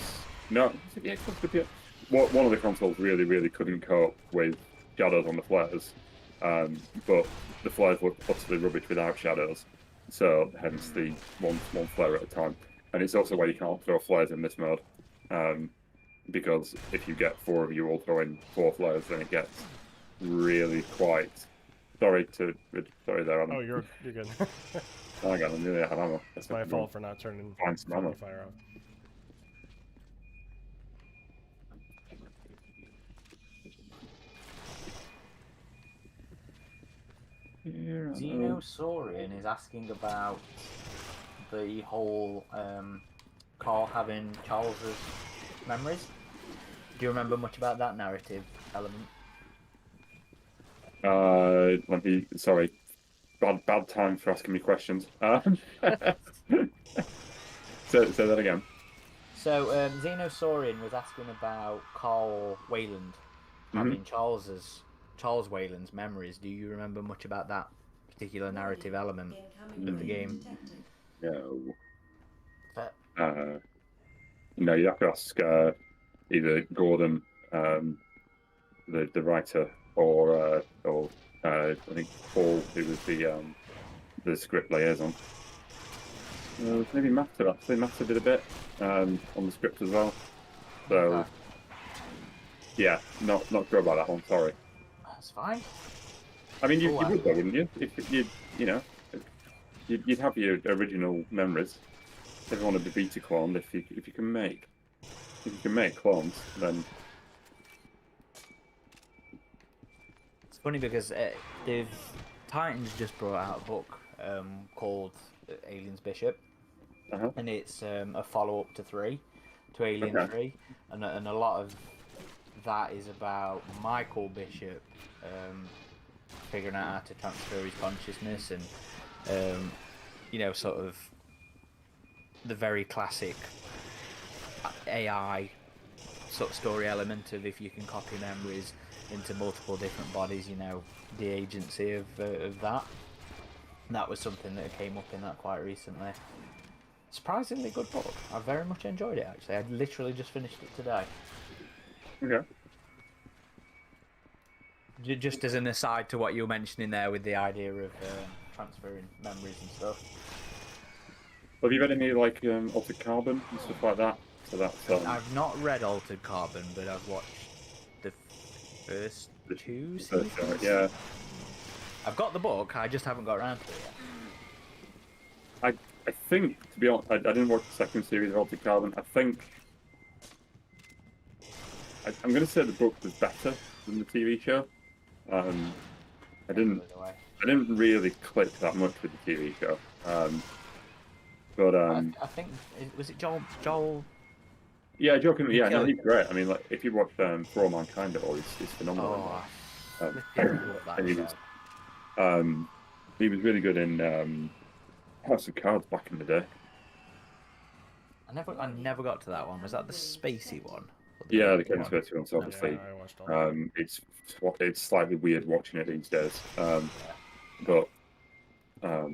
[SPEAKER 2] No, was it the Xbox? One of the consoles really couldn't cope with shadows on the flares, but the flares were utterly rubbish without shadows. So hence the one flare at a time. And it's also why you can't throw flares in this mode, because if you get 4 of you all throwing 4 flares, then it gets really quite. Sorry there, Adam.
[SPEAKER 3] Oh, you're good.
[SPEAKER 2] Hang on, I nearly had ammo.
[SPEAKER 3] It's my fault for not turning
[SPEAKER 2] Find some ammo.
[SPEAKER 3] fire off.
[SPEAKER 1] Xenosaurian is asking about the whole Carl having Charles's memories. Do you remember much about that narrative element?
[SPEAKER 2] Sorry, bad time for asking me questions. Say that again.
[SPEAKER 1] So Xenosaurian was asking about Carl Wayland having Charles Wayland's memories. Do you remember much about that particular narrative element of the game?
[SPEAKER 2] No.
[SPEAKER 1] But,
[SPEAKER 2] no, you have to ask either Gordon, the writer, or I think Paul, who was the script liaison. Maybe Matter, actually. Matter did a bit on the script as well. So, yeah, not sure about that one, sorry.
[SPEAKER 1] That's fine.
[SPEAKER 2] I mean, you would though, wouldn't you? If you know. you'd have your original memories. Everyone would be beta cloned if you can make clones, then
[SPEAKER 1] It's funny because Titans just brought out a book called Aliens Bishop, and it's a follow-up to Alien 3, and a lot of that is about Michael Bishop figuring out how to transfer his consciousness, and sort of the very classic AI sort of story element of if you can copy memories into multiple different bodies, the agency of that. That was something that came up in that quite recently. Surprisingly good book. I very much enjoyed it, actually. I literally just finished it today.
[SPEAKER 2] okay.
[SPEAKER 1] Just as an aside to what you were mentioning there with the idea of transferring memories and stuff.
[SPEAKER 2] Have you read any like Altered Carbon and stuff like that? So that's
[SPEAKER 1] I've not read Altered Carbon, but I've watched the first two seasons.
[SPEAKER 2] Yeah.
[SPEAKER 1] I've got the book, I just haven't got around to it
[SPEAKER 2] I
[SPEAKER 1] yet.
[SPEAKER 2] think, to be honest, I didn't watch the second series of Altered Carbon. I think I'm going to say the book was better than the TV show. I didn't really click that much with the TV show. But
[SPEAKER 1] I think was it Joel?
[SPEAKER 2] Yeah, joking. Yeah, no, he's great. I mean, like if you watch For All Mankind at all, he's phenomenal. He was really good in House of Cards back in the day.
[SPEAKER 1] I never got to that one. Was that the spacey one?
[SPEAKER 2] Yeah, the Kevin Spacey one. So obviously,
[SPEAKER 3] I watched all
[SPEAKER 2] it's slightly weird watching it these days. But
[SPEAKER 1] so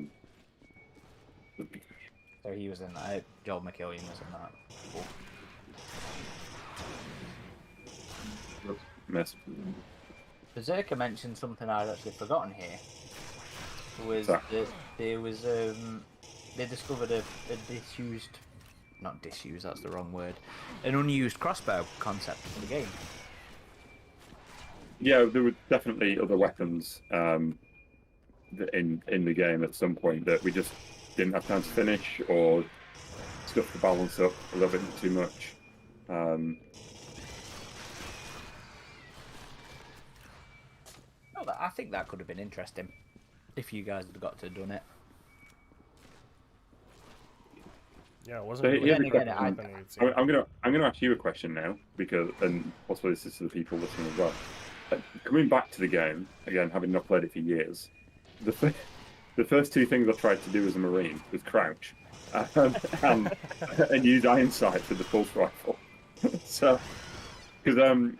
[SPEAKER 1] he was in that. Joel McKillian was in that. Cool.
[SPEAKER 2] Mess.
[SPEAKER 1] Berserker mentioned something I'd actually forgotten here. Was
[SPEAKER 2] Sorry.
[SPEAKER 1] that there was they discovered a disused, not disused, that's the wrong word, an unused crossbow concept for the game.
[SPEAKER 2] Yeah, there were definitely other weapons in the game at some point that we just didn't have time to finish, or stuff to balance up a little bit too much.
[SPEAKER 1] I think that could have been interesting if you guys had got to have done it.
[SPEAKER 3] Yeah, it wasn't.
[SPEAKER 2] So
[SPEAKER 3] Really
[SPEAKER 2] here's a
[SPEAKER 3] anything
[SPEAKER 2] question.
[SPEAKER 3] that we'd seen.
[SPEAKER 2] I'm gonna ask you a question now, because, and possibly this is to the people listening as well. Coming back to the game again, having not played it for years, the first two things I tried to do as a Marine was crouch and use iron sights with the pulse rifle. So, because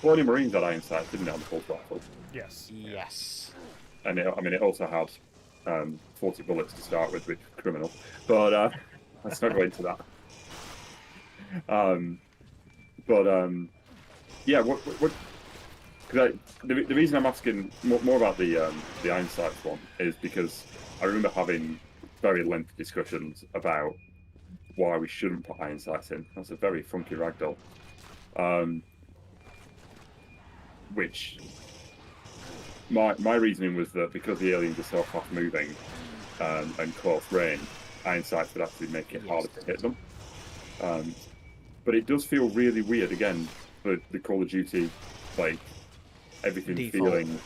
[SPEAKER 2] Colonial Marines had iron sights, didn't it, on the pulse rifle?
[SPEAKER 3] Yes.
[SPEAKER 1] Yes.
[SPEAKER 2] And it also had 40 bullets to start with, which was criminal. But let's not go into that. Yeah, what? Because the reason I'm asking more about the iron sights one is because I remember having very lengthy discussions about why we shouldn't put iron sights in. That's a very funky ragdoll. Which my reasoning was that because the aliens are so fast moving and close range, iron sights would actually make it harder to hit them. But it does feel really weird again for the Call of Duty, like everything
[SPEAKER 1] Default.
[SPEAKER 2] feeling,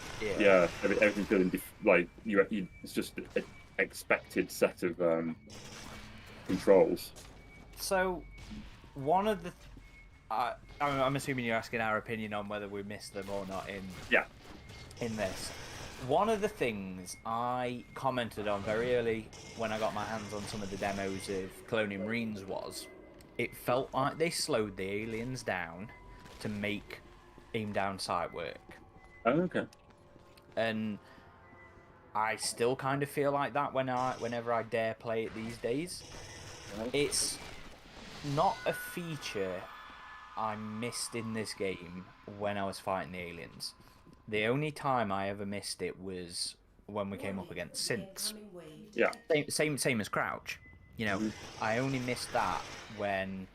[SPEAKER 2] everything feeling like it's just an expected set of controls.
[SPEAKER 1] So, one of the, I'm assuming you're asking our opinion on whether we missed them or not in this. One of the things I commented on very early when I got my hands on some of the demos of Colonial Marines was, it felt like they slowed the aliens down to make aim down sight work.
[SPEAKER 2] Oh, okay.
[SPEAKER 1] And I still kind of feel like that whenever I dare play it these days. It's not a feature I missed in this game when I was fighting the aliens. The only time I ever missed it was when we came up against synths.
[SPEAKER 2] Yeah.
[SPEAKER 1] Same as Crouch. You know, I only missed that when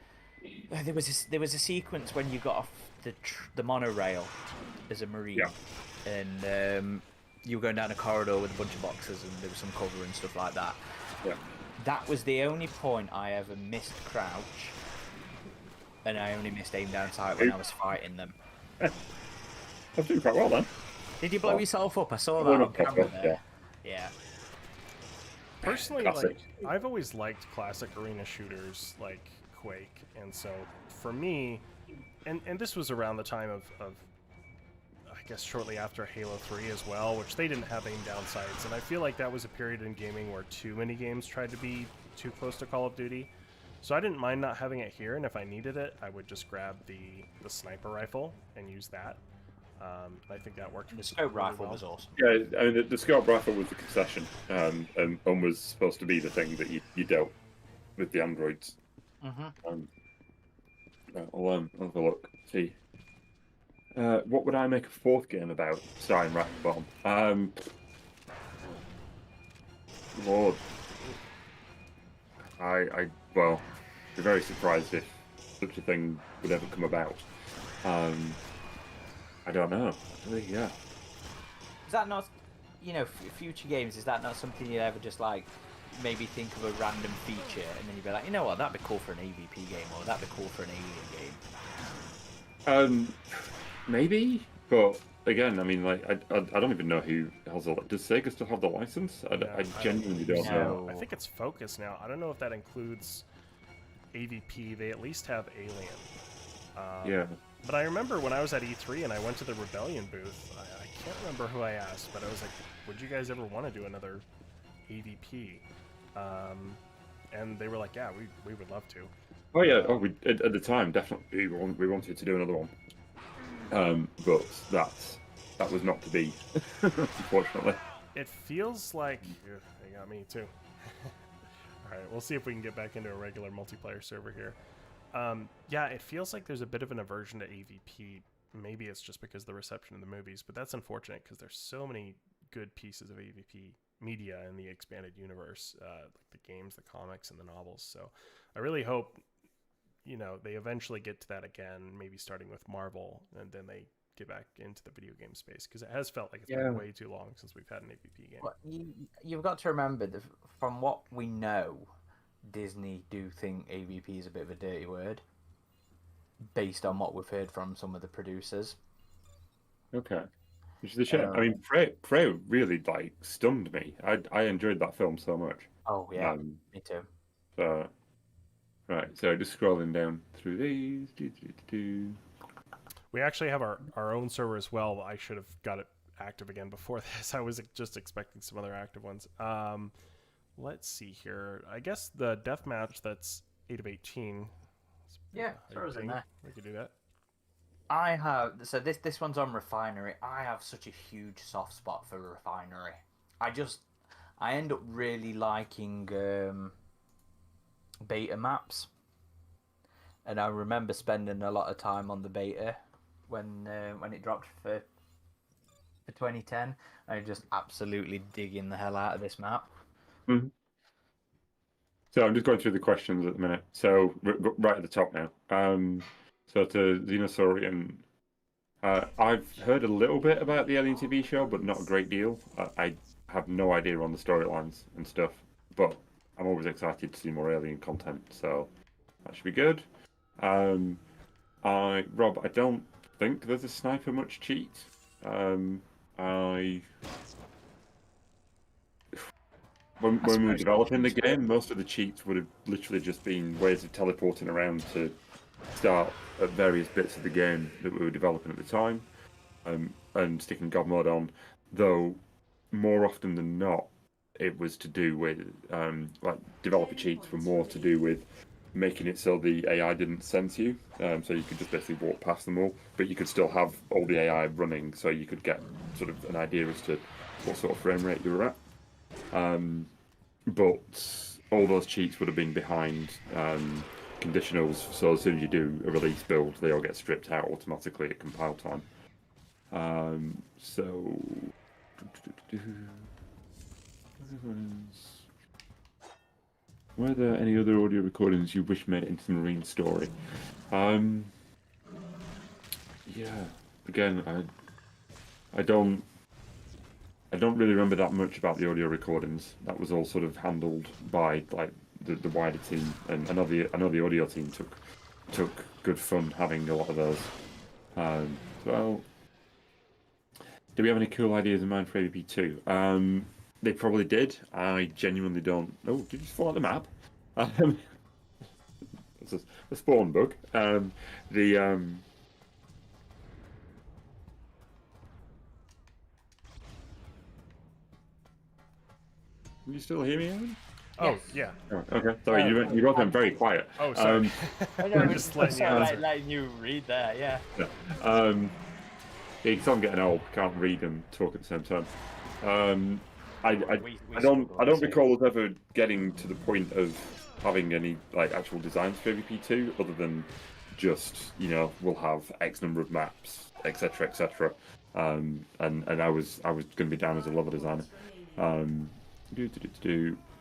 [SPEAKER 1] there was a sequence when you got off the monorail as a Marine, and you were going down a corridor with a bunch of boxes and there was some cover and stuff like that.
[SPEAKER 2] Yeah.
[SPEAKER 1] That was the only point I ever missed crouch, and I only missed aim down sight when I was fighting them.
[SPEAKER 2] I was doing quite well then.
[SPEAKER 1] Did you blow yourself up? I saw that
[SPEAKER 2] Well,
[SPEAKER 1] on camera there. Yeah.
[SPEAKER 3] Personally,
[SPEAKER 2] Classic.
[SPEAKER 3] like, I've always liked classic arena shooters like Quake, and so for me, and this was around the time of I guess shortly after Halo 3 as well, which they didn't have aim down sights, and I feel like that was a period in gaming where too many games tried to be too close to Call of Duty. So I didn't mind not having it here, and if I needed it, I would just grab the sniper rifle and use that. I think that worked.
[SPEAKER 1] The scope rifle was awesome.
[SPEAKER 2] Yeah, I mean, the scope rifle was the concession, and was supposed to be the thing that you dealt with the androids.
[SPEAKER 1] Mm-hmm.
[SPEAKER 2] I'll have a look. See. What would I make a fourth game about? Starring Rocket Bomb. Lord. Well, be very surprised if such a thing would ever come about. I don't know. Really, yeah.
[SPEAKER 1] Is that not, future games, is that not something you'd ever just like maybe think of a random feature and then you'd be like, you know what, that'd be cool for an AVP game, or that'd be cool for an Alien game?
[SPEAKER 2] Maybe, but again, I mean, like, I don't even know who has the. Does Sega still have the license? I genuinely don't know.
[SPEAKER 3] I think it's Focus now. I don't know if that includes AVP. They at least have Alien.
[SPEAKER 2] Yeah.
[SPEAKER 3] But I remember when I was at E3 and I went to the Rebellion booth, I can't remember who I asked, but I was like, would you guys ever want to do another AVP? And they were like, yeah, we would love to.
[SPEAKER 2] Oh yeah. Oh, we at the time definitely we wanted to do another one. But that was not to be, unfortunately.
[SPEAKER 3] It feels like they got me too. All right, we'll see if we can get back into a regular multiplayer server here. Yeah, it feels like there's a bit of an aversion to AVP. Maybe it's just because of the reception in the movies, but that's unfortunate because there's so many good pieces of AVP media in the expanded universe, like the games, the comics, and the novels. So I really hope, they eventually get to that again, maybe starting with Marvel, and then they get back into the video game space, because it has felt like it's been way too long since we've had an AVP game.
[SPEAKER 1] Well, you've got to remember, from what we know, Disney do think AVP is a bit of a dirty word, based on what we've heard from some of the producers.
[SPEAKER 2] Okay. Which is a shame. I mean, Prey really, like, stunned me. I enjoyed that film so much.
[SPEAKER 1] Oh, yeah, me too.
[SPEAKER 2] Right, so just scrolling down through these.
[SPEAKER 3] We actually have our own server as well. I should have got it active again before this. I was just expecting some other active ones. Let's see here. I guess the deathmatch that's 8 of 18.
[SPEAKER 1] Yeah, throw us in there.
[SPEAKER 3] We could do that.
[SPEAKER 1] I have, so this one's on Refinery. I have such a huge soft spot for Refinery. I end up really liking beta maps, and I remember spending a lot of time on the beta when it dropped for 2010. I just absolutely digging the hell out of this map.
[SPEAKER 2] Mm-hmm. So I'm just going through the questions at the minute. So right at the top now. So to Xenosaurian, I've heard a little bit about the Alien TV show, but not a great deal. I have no idea on the storylines and stuff, but I'm always excited to see more Alien content, so that should be good. Rob, I don't think there's a sniper much cheat. When we were developing the game, most of the cheats would have literally just been ways of teleporting around to start at various bits of the game that we were developing at the time, and sticking God mode on, though more often than not, it was to do with, like, developer cheats were more to do with making it so the AI didn't sense you, so you could just basically walk past them all, but you could still have all the AI running, so you could get sort of an idea as to what sort of frame rate you were at. But all those cheats would have been behind conditionals, so as soon as you do a release build, they all get stripped out automatically at compile time. So... Were there any other audio recordings you wish made into the Marine story? Yeah. Again, I don't I don't really remember that much about the audio recordings. That was all sort of handled by like the wider team, and I know the audio team took good fun having a lot of those. Well, do we have any cool ideas in mind for AVP 2? They probably did. I genuinely don't. Oh, did you fall out the map? It's a spawn bug. The Can you still hear me, Aaron?
[SPEAKER 3] Oh, yeah.
[SPEAKER 2] Oh, okay. Sorry, you both went very quiet.
[SPEAKER 3] Oh, sorry. I'm
[SPEAKER 1] just
[SPEAKER 3] just letting you answer.
[SPEAKER 1] letting you read there. Yeah.
[SPEAKER 2] Yeah. Yeah, because I'm getting old, can't read and talk at the same time. I don't recall us ever getting to the point of having any like actual designs for AVP2 other than just we'll have X number of maps, etc., etc. And I was going to be down as a level designer.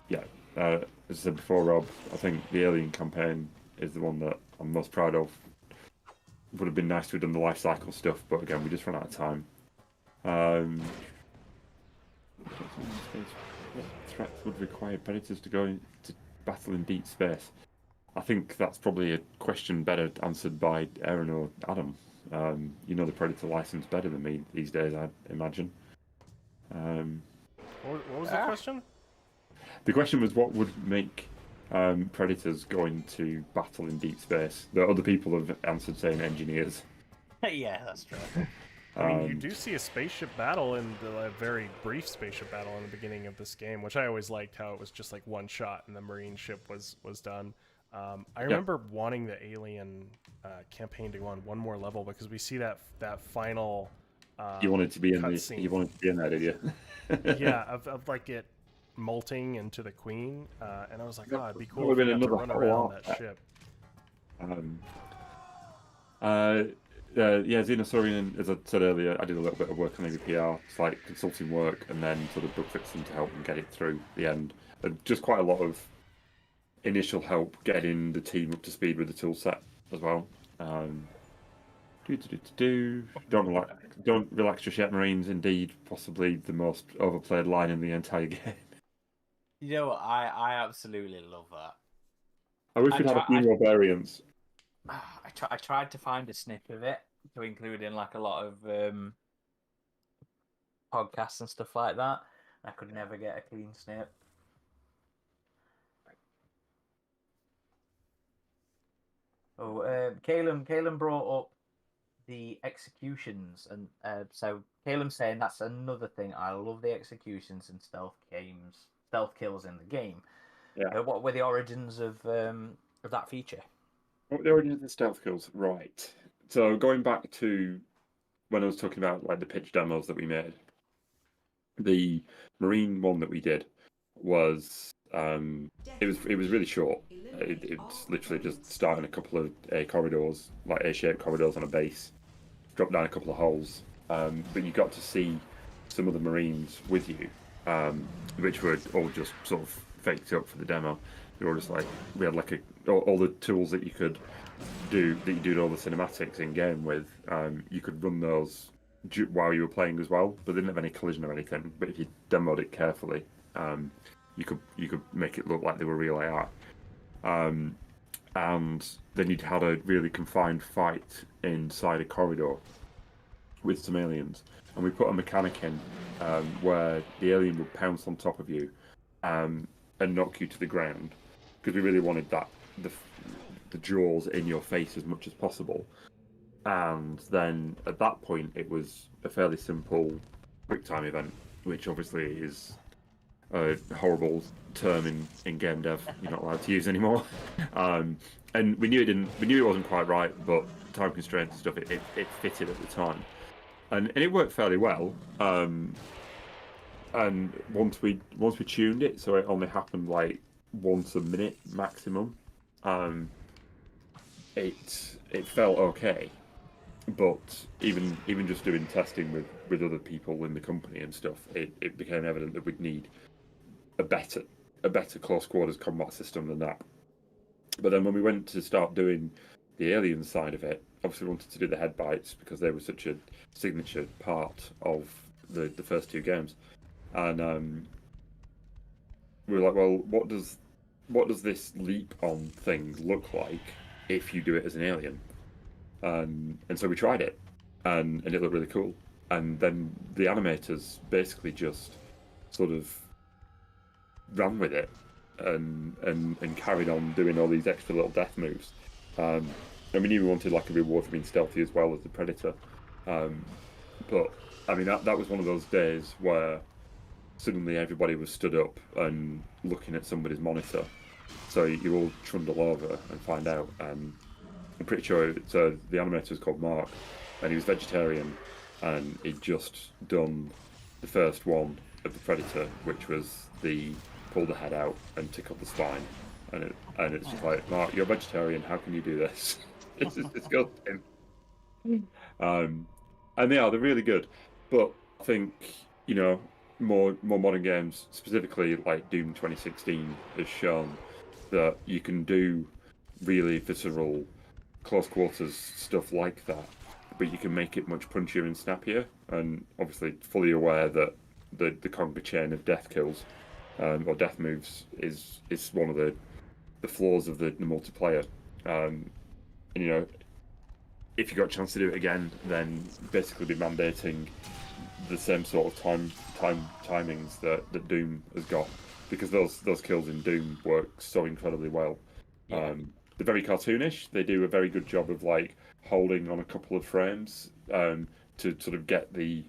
[SPEAKER 2] Yeah. As I said before, Rob, I think the Alien campaign is the one that I'm most proud of. Would have been nice to have done the life cycle stuff, but again, we just ran out of time. What threats would require Predators to go into battle in deep space? I think that's probably a question better answered by Aaron or Adam. The Predator license better than me these days, I imagine.
[SPEAKER 3] What was the question?
[SPEAKER 2] The question was what would make Predators go into battle in deep space. The other people have answered saying engineers.
[SPEAKER 1] Yeah, that's true.
[SPEAKER 3] I mean, you do see a spaceship battle in a very brief spaceship battle in the beginning of this game, which I always liked how it was just like one shot and the Marine ship was done. I remember wanting the Alien campaign to go on one more level because we see that final.
[SPEAKER 2] You wanted to be in there, did you?
[SPEAKER 3] Yeah, of like it molting into the Queen, and I was like, oh, it'd be cool
[SPEAKER 2] if we
[SPEAKER 3] got to
[SPEAKER 2] another
[SPEAKER 3] run around that ship.
[SPEAKER 2] Xenosaurian, as I said earlier, I did a little bit of work on AVPR, it's like consulting work, and then sort of bug fixing to help them get it through the end. Just quite a lot of initial help getting the team up to speed with the tool set as well. Don't relax just yet, Marines. Indeed, possibly the most overplayed line in the entire game.
[SPEAKER 1] You know what? I absolutely love that.
[SPEAKER 2] I wish we'd had a few more variants.
[SPEAKER 1] I tried to find a snip of it to include in like a lot of podcasts and stuff like that. I could never get a clean snip. Oh, Caleb brought up the executions, and so Caleb's saying that's another thing. I love the executions and stealth kills in the game.
[SPEAKER 2] Yeah.
[SPEAKER 1] What were the origins of that feature?
[SPEAKER 2] What were the origins of the stealth kills? Right. So going back to when I was talking about like the pitch demos that we made, the Marine one that we did was it was really short. It's literally just starting a couple of corridors, like A-shaped corridors on a base, drop down a couple of holes. But you got to see some of the Marines with you, which were all just sort of faked up for the demo. They were all just like, we had like all the tools that you could do, that you do all the cinematics in game with. You could run those while you were playing as well, but they didn't have any collision or anything. But if you demoed it carefully, you could make it look like they were real AI. And then you'd had a really confined fight inside a corridor with some aliens, and we put a mechanic in where the alien would pounce on top of you and knock you to the ground, because we really wanted the jaws in your face as much as possible. And then at that point it was a fairly simple quick time event, which obviously is a horrible term in game dev you're not allowed to use anymore. And we knew it wasn't quite right, but time constraints and stuff, it fitted at the time, and it worked fairly well. And once we tuned it so it only happened like once a minute maximum, it felt okay. But even just doing testing with other people in the company and stuff, it became evident that we'd need a better close quarters combat system than that. But then when we went to start doing the alien side of it, obviously we wanted to do the head bites because they were such a signature part of the first two games. and we were like, well, what does this leap on thing look like if you do it as an alien? And so we tried it, and it looked really cool. And then the animators basically just sort of ran with it and carried on doing all these extra little death moves. And we knew we wanted like a reward for being stealthy as well as the Predator. But I mean that was one of those days where suddenly everybody was stood up and looking at somebody's monitor. So you all trundle over and find out. And I'm pretty sure the animator was called Mark, and he was vegetarian, and he'd just done the first one of the Predator, which was the pull the head out and tick up the spine. And it's just like, Mark, you're a vegetarian, how can you do this? It's disgusting. And they're really good. But I think, you know, more modern games, specifically like Doom 2016, has shown that you can do really visceral, close quarters stuff like that, but you can make it much punchier and snappier. And obviously, fully aware that the Conga chain of death kills or death moves is one of the flaws of the multiplayer. And, you know, if you got a chance to do it again, then basically be mandating the same sort of timings that Doom has got, because those kills in Doom work so incredibly well. Yeah. They're very cartoonish. They do a very good job of like holding on a couple of frames to sort of get the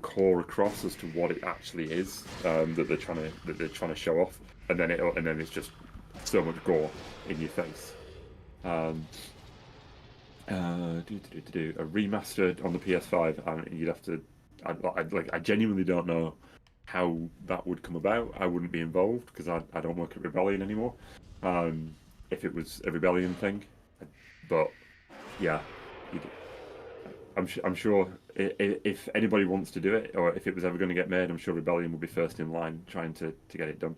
[SPEAKER 2] core across as to what it actually is that they're trying to show off, and then it's just so much gore in your face. A remastered on the PS5, and you'd have to. I genuinely don't know how that would come about. I wouldn't be involved because I don't work at Rebellion anymore. If it was a Rebellion thing, but yeah, I'm sure if anybody wants to do it, or if it was ever going to get made, I'm sure Rebellion would be first in line trying to get it done.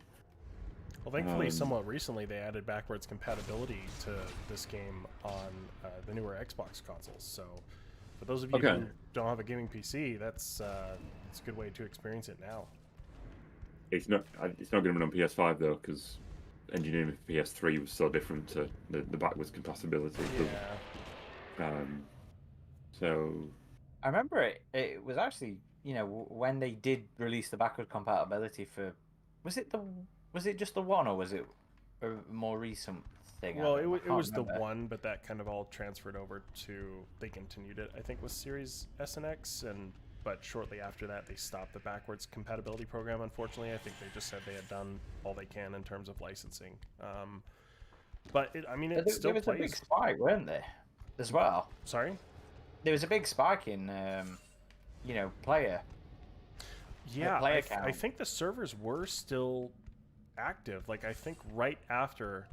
[SPEAKER 3] Well, thankfully, somewhat recently, they added backwards compatibility to this game on the newer Xbox consoles. So, for those of you who don't have a gaming PC, that's a good way to experience it now.
[SPEAKER 2] It's not going to run on PS5 though, because engineering for PS3 was so different to the backwards compatibility.
[SPEAKER 3] Yeah.
[SPEAKER 2] So.
[SPEAKER 1] I remember it was actually, you know, when they did release the backward compatibility for, was it just the one, or was it a more recent thing?
[SPEAKER 3] Well, it was the one, but that kind of all transferred over to, they continued it, I think, with Series S and X, but shortly after that, they stopped the backwards compatibility program, unfortunately. I think they just said they had done all they can in terms of licensing. But, it still plays.
[SPEAKER 1] There was a big spike, weren't there, as well?
[SPEAKER 3] Sorry?
[SPEAKER 1] There was a big spike in, player.
[SPEAKER 3] Yeah, I think the servers were still active. Like, I think right after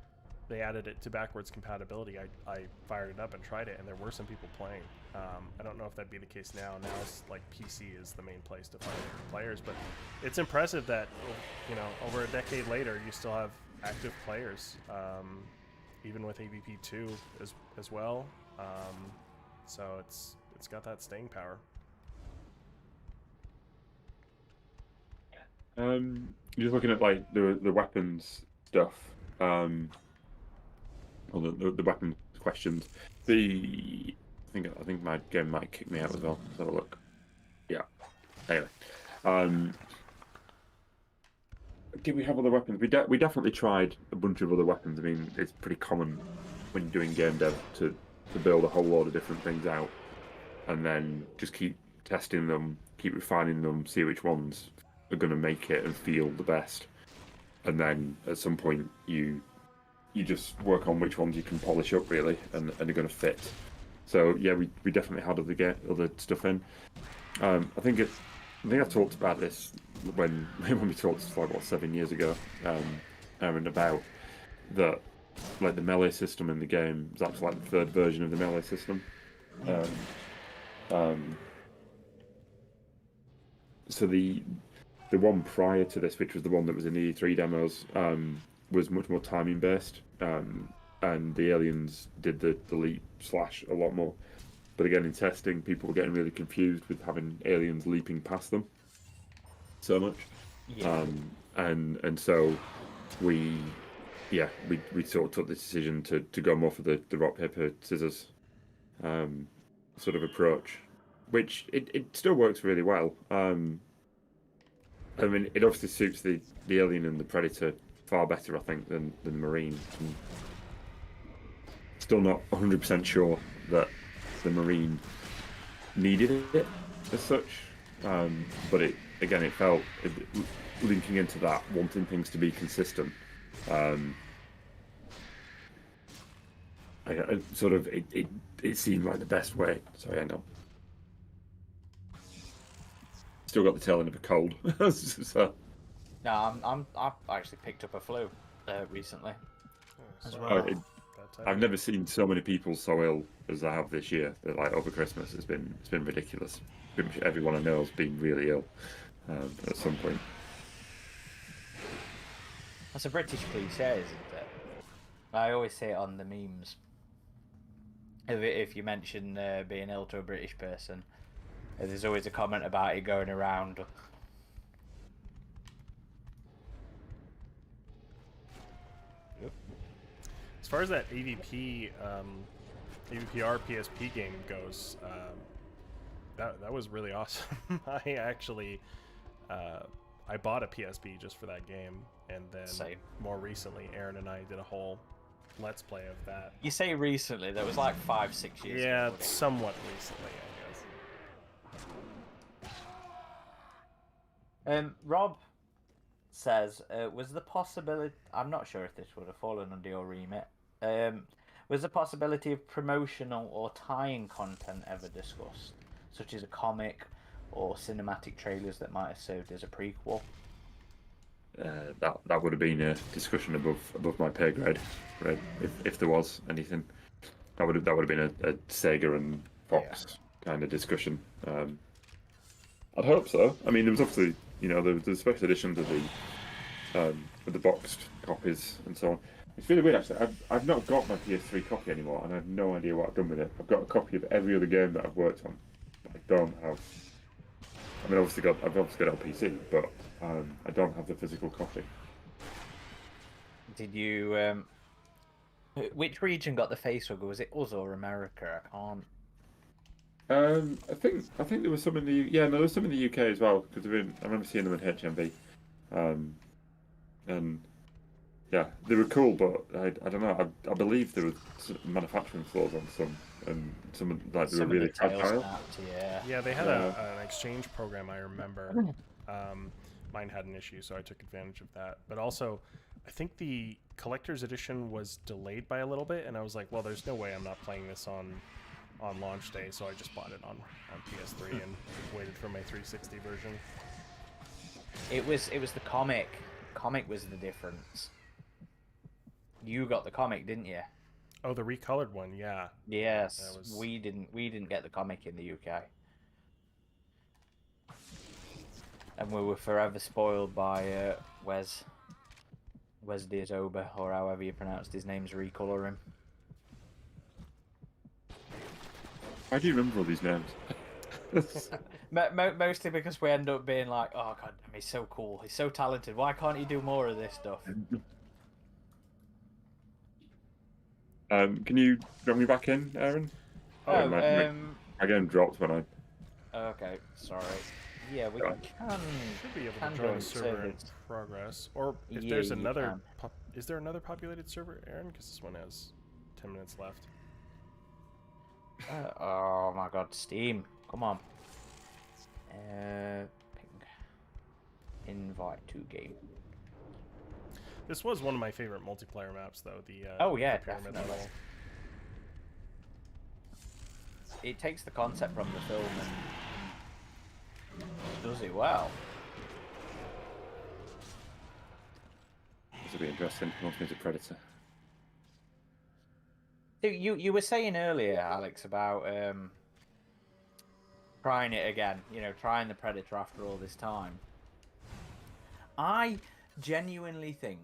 [SPEAKER 3] they added it to backwards compatibility, I fired it up and tried it, and there were some people playing. I don't know if that'd be the case now. Now it's like PC is the main place to find players, but it's impressive that, you know, over a decade later, you still have active players, even with AVP2 as well. So it's got that staying power.
[SPEAKER 2] Just looking at like the weapons stuff, or the weapons questions. I think my game might kick me out as well. Let's have a look. Yeah. Anyway, did we have other weapons? We definitely tried a bunch of other weapons. I mean, it's pretty common when you're doing game dev to build a whole load of different things out, and then just keep testing them, keep refining them, see which ones are going to make it and feel the best, and then at some point you just work on which ones you can polish up really and are going to fit. So yeah, we definitely had other stuff in. I think I talked about this when we talked like 7 years ago, and about that, like the melee system in the game is actually like the third version of the melee system. So the one prior to this, which was the one that was in the E3 demos, was much more timing based, and the aliens did the leap slash a lot more. But again, in testing, people were getting really confused with having aliens leaping past them. so much.
[SPEAKER 1] Yeah.
[SPEAKER 2] And so we sort of took the decision to go more for the rock paper scissors sort of approach, which it still works really well. I mean, it obviously suits the alien and the predator far better, I think, than the marine. And still not 100% sure that the marine needed it as such, but it felt linking into that, wanting things to be consistent. It seemed like the best way. Sorry, I know. Still got the tail end of a cold. So.
[SPEAKER 1] No, I've actually picked up a flu recently as
[SPEAKER 3] So
[SPEAKER 1] well.
[SPEAKER 2] I've never seen so many people so ill as I have this year. Like over Christmas, it's been ridiculous. Pretty much everyone I know has been really ill at some point.
[SPEAKER 1] That's a British cliche, isn't it? I always say it on the memes. If you mention being ill to a British person, there's always a comment about it going around.
[SPEAKER 3] As far as that AVPR PSP game goes, that was really awesome. I actually I bought a PSP just for that game, and then more recently, Aaron and I did a whole Let's Play of that.
[SPEAKER 1] You say recently? That was like 5-6 years ago.
[SPEAKER 3] Yeah, somewhat recently, I guess.
[SPEAKER 1] Rob says, was the possibility... I'm not sure if this would have fallen under your remit. Was the possibility of promotional or tie-in content ever discussed? Such as a comic or cinematic trailers that might have served as a prequel?
[SPEAKER 2] That would have been a discussion above my pay grade, right? If there was anything, that would have been a Sega and Fox kind of discussion. I'd hope so. I mean, there was obviously the special editions of the boxed copies and so on. It's really weird actually. I've not got my PS3 copy anymore, and I have no idea what I've done with it. I've got a copy of every other game that I've worked on. I don't have. I mean, I've obviously got it on PC, but I don't have the physical copy.
[SPEAKER 1] Did you? Which region got the facehugger? Was it us or America? I can't.
[SPEAKER 2] I think there was some in the there was some in the UK as well, because I remember seeing them in HMV, and yeah, they were cool, but I don't know. I believe there were manufacturing flaws on some, and some like they were really fragile.
[SPEAKER 3] Yeah, they had an exchange program. I remember. Mine had an issue, so I took advantage of that. But also, I think the collector's edition was delayed by a little bit, and I was like, well, there's no way I'm not playing this on launch day, so I just bought it on PS3 and waited for my 360 version.
[SPEAKER 1] It was the comic. Comic was the difference. You got the comic, didn't you?
[SPEAKER 3] Oh, the recolored one, yeah.
[SPEAKER 1] Yes, we didn't get the comic in the UK. And we were forever spoiled by Wes Diazoba, or however you pronounced his name's recoloring.
[SPEAKER 2] Why do you remember all these names?
[SPEAKER 1] Mostly because we end up being like, oh god, he's so cool, he's so talented. Why can't he do more of this stuff?
[SPEAKER 2] Can you drop me back in, Aaron?
[SPEAKER 1] Oh,
[SPEAKER 2] my game dropped when I.
[SPEAKER 1] Okay, sorry. Yeah, we
[SPEAKER 3] should be able to join the server in progress. Or if there's another, is there another populated server, Aaron? Because this one has 10 minutes left.
[SPEAKER 1] Oh my god, Steam, come on. Invite to game.
[SPEAKER 3] This was one of my favorite multiplayer maps, though. The pyramid level.
[SPEAKER 1] It takes the concept from the film and does it well.
[SPEAKER 2] This will be interesting. Ultimate Predator.
[SPEAKER 1] You were saying earlier, Alex, about trying it again. Trying the Predator after all this time. I genuinely think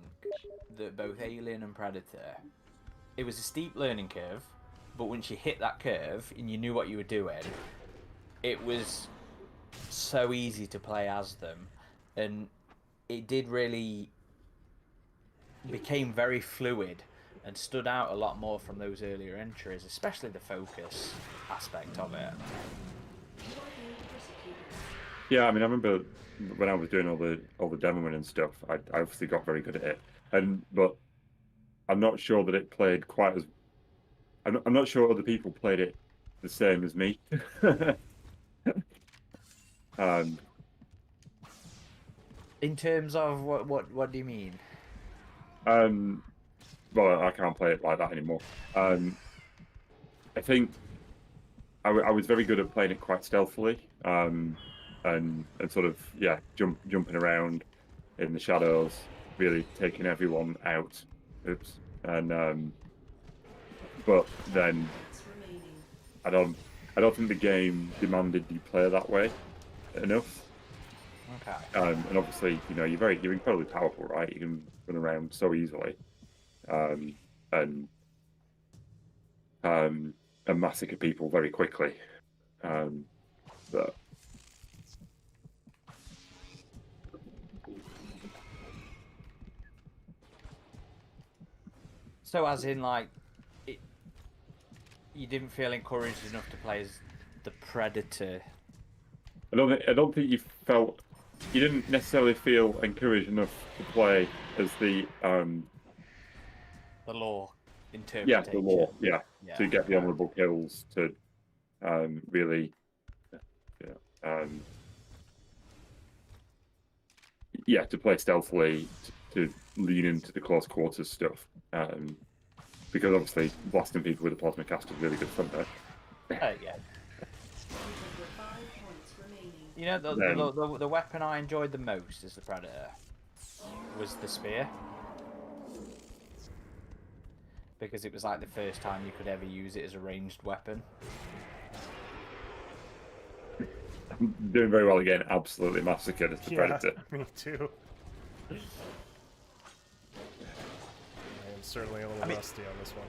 [SPEAKER 1] that both Alien and Predator, it was a steep learning curve, but once you hit that curve and you knew what you were doing, it was so easy to play as them. and it did really became very fluid and stood out a lot more from those earlier entries, especially the focus aspect of it.
[SPEAKER 2] Yeah, I mean, I remember when I was doing all the demoing and stuff. I obviously got very good at it, but I'm not sure that it played quite as. I'm not sure other people played it the same as me.
[SPEAKER 1] In terms of what do you mean?
[SPEAKER 2] Well, I can't play it like that anymore. I think I was very good at playing it quite stealthily, and sort of jumping around in the shadows, really taking everyone out. Oops, and but then I don't think the game demanded you play that way enough.
[SPEAKER 1] Okay.
[SPEAKER 2] And obviously, you're incredibly powerful, right? You can run around so easily, and massacre people very quickly. But
[SPEAKER 1] So, as in, like, you didn't feel encouraged enough to play as the Predator.
[SPEAKER 2] I don't think you didn't necessarily feel encouraged enough to play as the
[SPEAKER 1] law interpretation.
[SPEAKER 2] the law, to get the honourable kills, to really, to play stealthily, to lean into the close quarters stuff, because obviously blasting people with a plasma cast is really good fun, right?
[SPEAKER 1] Yeah. You know, the weapon I enjoyed the most as the Predator was the spear. Because it was like the first time you could ever use it as a ranged weapon.
[SPEAKER 2] I'm doing very well again. Absolutely massacred as the Predator.
[SPEAKER 3] Me too. I am certainly a little rusty on this one.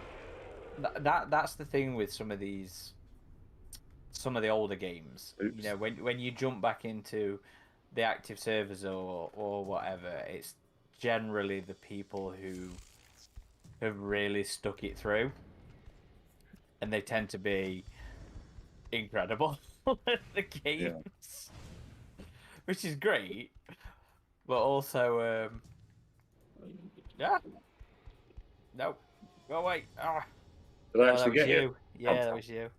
[SPEAKER 1] That's the thing with some of the older games.
[SPEAKER 2] Oops.
[SPEAKER 1] You know, when you jump back into the active servers or whatever, it's generally the people who have really stuck it through, and they tend to be incredible at the games, which is great, but also no, go away.
[SPEAKER 2] Did I actually
[SPEAKER 1] that was
[SPEAKER 2] get
[SPEAKER 1] you. Yeah, that was you.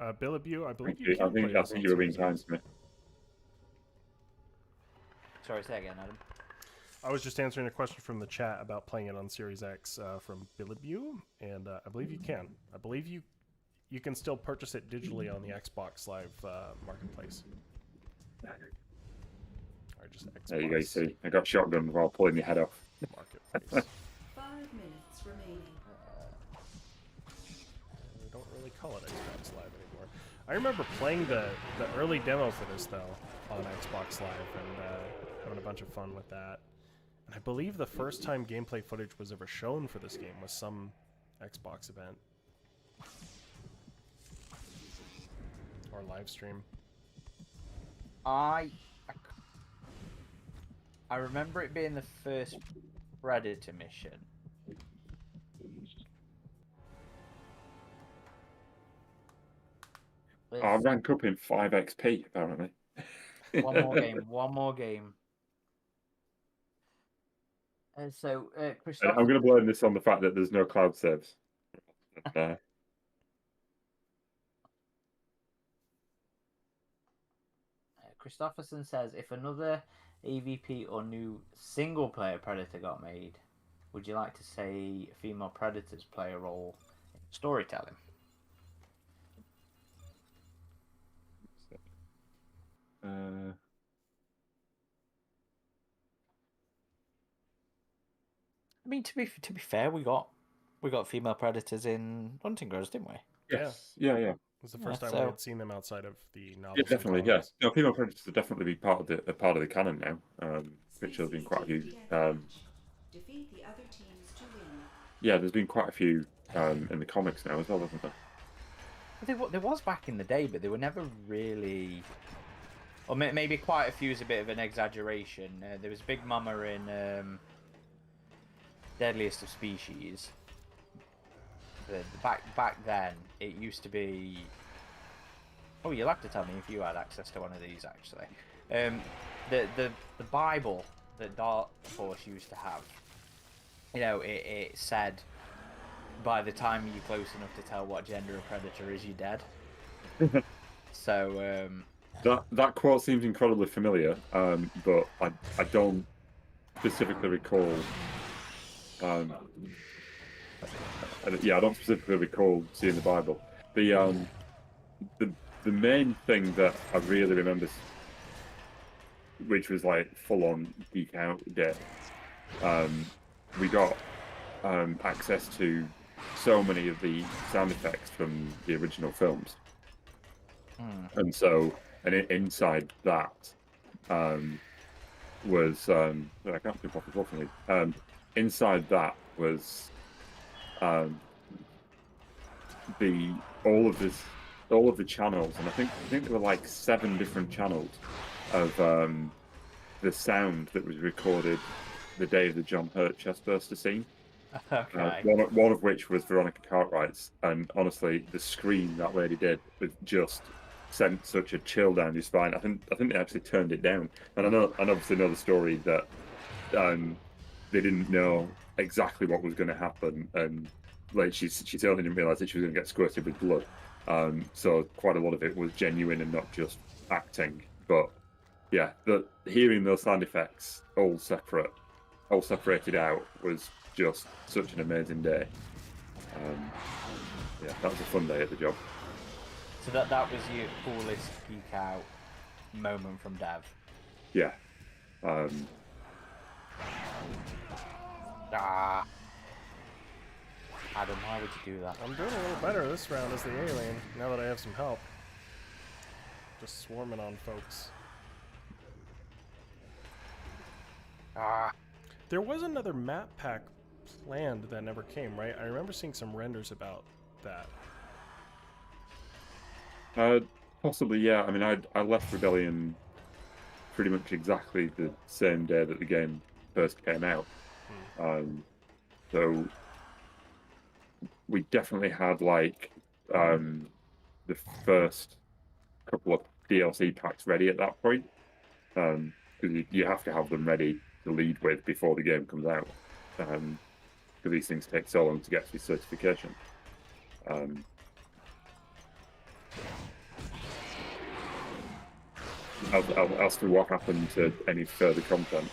[SPEAKER 3] Billabu, I believe
[SPEAKER 2] you? I think you were being kind to me.
[SPEAKER 1] Sorry, say again, Adam.
[SPEAKER 3] I was just answering a question from the chat about playing it on Series X from Billabu, and I believe you can. I believe you can still purchase it digitally on the Xbox Live Marketplace. Or just Xbox.
[SPEAKER 2] There you go. See, I got shotgun while pulling your head off.
[SPEAKER 3] Marketplace.
[SPEAKER 4] 5 minutes remaining.
[SPEAKER 3] We don't really call it Xbox Live anymore. I remember playing the early demo for this though on Xbox Live and having a bunch of fun with that. And I believe the first time gameplay footage was ever shown for this game was some Xbox event or live stream.
[SPEAKER 1] I remember it being the first Predator mission.
[SPEAKER 2] I rank up in 5 XP apparently.
[SPEAKER 1] One more game. So, Christopher...
[SPEAKER 2] I'm going to blame this on the fact that there's no cloud saves.
[SPEAKER 1] Christopherson says, if another AVP or new single-player Predator got made, would you like to say female Predators play a role in storytelling? I mean, to be fair, we got female Predators in Hunting Grounds, didn't we?
[SPEAKER 2] Yes. Yeah.
[SPEAKER 3] It was the first time we had seen them outside of the novels.
[SPEAKER 2] Yeah, definitely. Yes. No, female Predators will definitely be part of the canon now. Which there's been quite a few.
[SPEAKER 4] Defeat the other teams to win.
[SPEAKER 2] Yeah, there's been quite a few in the comics now as well, hasn't there?
[SPEAKER 1] There was back in the day, but they were never really Or maybe quite a few is a bit of an exaggeration. There was Big Mama in Deadliest of Species. Back then, it used to be. Oh, you'll have to tell me if you had access to one of these actually. The Bible that Dark Force used to have. You know, it said, by the time you're close enough to tell what gender a predator is, you're dead. So
[SPEAKER 2] that quote seems incredibly familiar, but I don't specifically recall. I don't specifically recall seeing the Bible. The main thing that I really remember, which was like full on geek out day, we got access to so many of the sound effects from the original films. And so, inside that was I can't think off the top of me. Inside that was all of the channels, and I think there were like 7 different channels of the sound that was recorded the day of the John Hurt chestburster scene.
[SPEAKER 1] okay.
[SPEAKER 2] One of which was Veronica Cartwright's, and honestly, the scream that lady did was just sent such a chill down your spine. I think they actually turned it down, and I obviously know the story that they didn't know exactly what was going to happen, and like she certainly didn't realize that she was going to get squirted with blood. So quite a lot of it was genuine and not just acting. But yeah, hearing those sound effects all separated out was just such an amazing day. Yeah, that was a fun day at the job.
[SPEAKER 1] So that was your coolest geek out moment from Dev.
[SPEAKER 2] Yeah.
[SPEAKER 1] Adam, why would you do that?
[SPEAKER 3] I'm doing a little better this round as the alien, now that I have some help. Just swarming on folks. There was another map pack planned that never came, right? I remember seeing some renders about that.
[SPEAKER 2] Possibly, yeah. I mean, I left Rebellion pretty much exactly the same day that the game first came out. So we definitely had like the first couple of DLC packs ready at that point, because you have to have them ready to lead with before the game comes out, because these things take so long to get through certification. As to what happened to any further content,